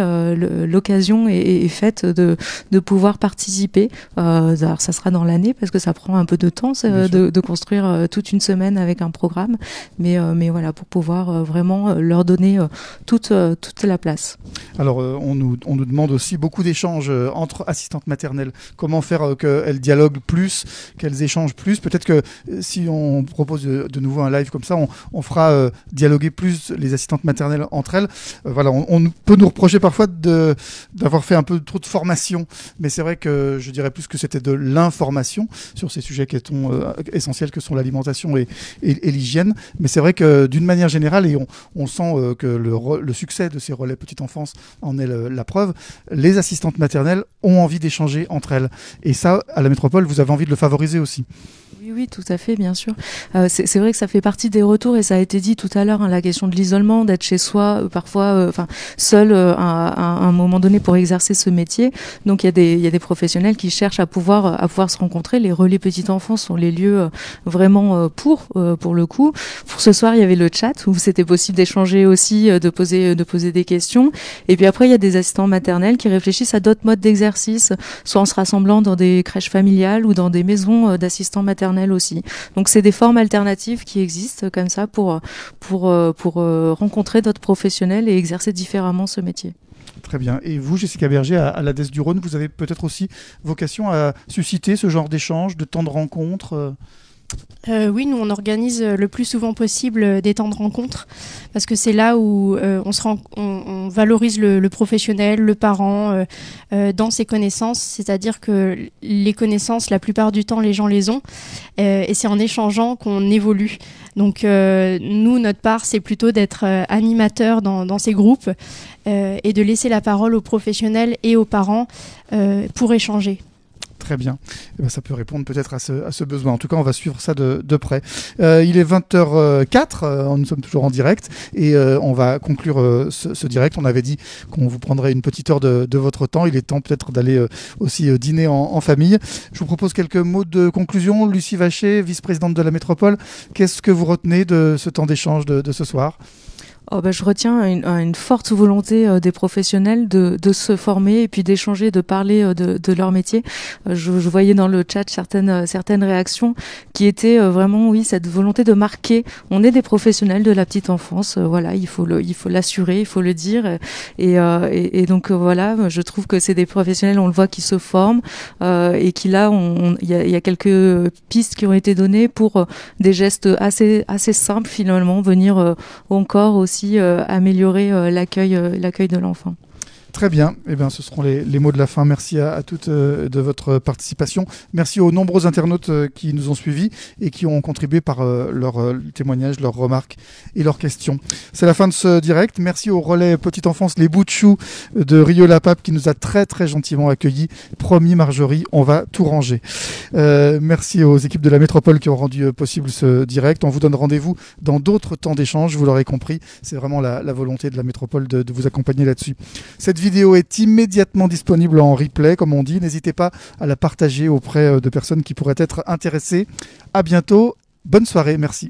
l'occasion est faite de pouvoir participer. Alors ça sera dans l'année parce que ça prend un peu de temps de construire toute une semaine avec un programme, mais voilà, pour pouvoir vraiment leur donner toute la place. Alors on nous demande aussi beaucoup d'échanges entre assistantes maternelles. Comment faire qu'elles dialoguent plus, qu'elles échangent plus. Peut-être que si on propose de nouveau un live comme ça, on fera dialoguer plus les assistantes maternelles entre elles. Voilà, on peut nous reprocher parfois d'avoir fait un peu trop de formation, mais c'est vrai que je dirais plus que c'était de l'information sur ces sujets qui sont essentiels, que sont l'alimentation et l'hygiène. Mais c'est vrai que d'une manière générale, et on sent que le succès de ces relais petite enfance en est la preuve, les assistantes maternelles ont envie d'échanger entre elles. Et ça, à la métropole, vous avez envie de le favoriser aussi. Oui, tout à fait, bien sûr. C'est vrai que ça fait partie des retours et ça a été dit tout à l'heure, hein, la question de l'isolement, d'être chez soi, parfois seul à un moment donné pour exercer ce métier. Donc il y a des professionnels qui cherchent à pouvoir se rencontrer. Les relais petite enfance sont les lieux vraiment pour le coup. Pour ce soir, il y avait le chat où c'était possible d'échanger aussi, de poser des questions. Et puis après, il y a des assistants maternels qui réfléchissent à d'autres modes d'exercice, soit en se rassemblant dans des crèches familiales ou dans des maisons d'assistants maternels aussi. Donc c'est des formes alternatives qui existent comme ça pour rencontrer d'autres professionnels et exercer différemment ce métier. Très bien. Et vous, Jessica Berger, à l'ADES du Rhône, vous avez peut-être aussi vocation à susciter ce genre d'échange, de temps de rencontre Oui, nous on organise le plus souvent possible des temps de rencontre parce que c'est là où on valorise le professionnel, le parent dans ses connaissances, c'est-à-dire que les connaissances, la plupart du temps, les gens les ont et c'est en échangeant qu'on évolue. Donc nous, notre part, c'est plutôt d'être animateur dans ces groupes et de laisser la parole aux professionnels et aux parents pour échanger. Très bien. Eh bien, ça peut répondre peut-être à ce besoin. En tout cas, on va suivre ça de près. Il est 20h04, nous sommes toujours en direct et on va conclure ce direct. On avait dit qu'on vous prendrait une petite heure de votre temps. Il est temps peut-être d'aller aussi dîner en famille. Je vous propose quelques mots de conclusion. Lucie Vacher, vice-présidente de la métropole, qu'est-ce que vous retenez de ce temps d'échange de ce soir ? Je retiens une forte volonté des professionnels de se former et puis d'échanger, de parler de leur métier. Je voyais dans le chat certaines réactions qui étaient vraiment, oui, cette volonté de marquer. On est des professionnels de la petite enfance, voilà, il faut l'assurer, il faut le dire. Et donc voilà, je trouve que c'est des professionnels, on le voit, qui se forment et qui là, il y a quelques pistes qui ont été données pour des gestes assez simples finalement, venir encore aussi améliorer l'accueil de l'enfant. Très bien, eh bien, ce seront les mots de la fin. Merci à toutes de votre participation. Merci aux nombreux internautes qui nous ont suivis et qui ont contribué par leurs témoignages, leurs remarques et leurs questions. C'est la fin de ce direct. Merci au relais Petite Enfance, les bouts de chou de Rieux-la-Pape qui nous a très très gentiment accueillis. Promis Marjorie, on va tout ranger. Merci aux équipes de la métropole qui ont rendu possible ce direct. On vous donne rendez-vous dans d'autres temps d'échange, vous l'aurez compris. C'est vraiment la volonté de la métropole de vous accompagner là-dessus. Cette vidéo est immédiatement disponible en replay, comme on dit. N'hésitez pas à la partager auprès de personnes qui pourraient être intéressées. À bientôt. Bonne soirée. Merci.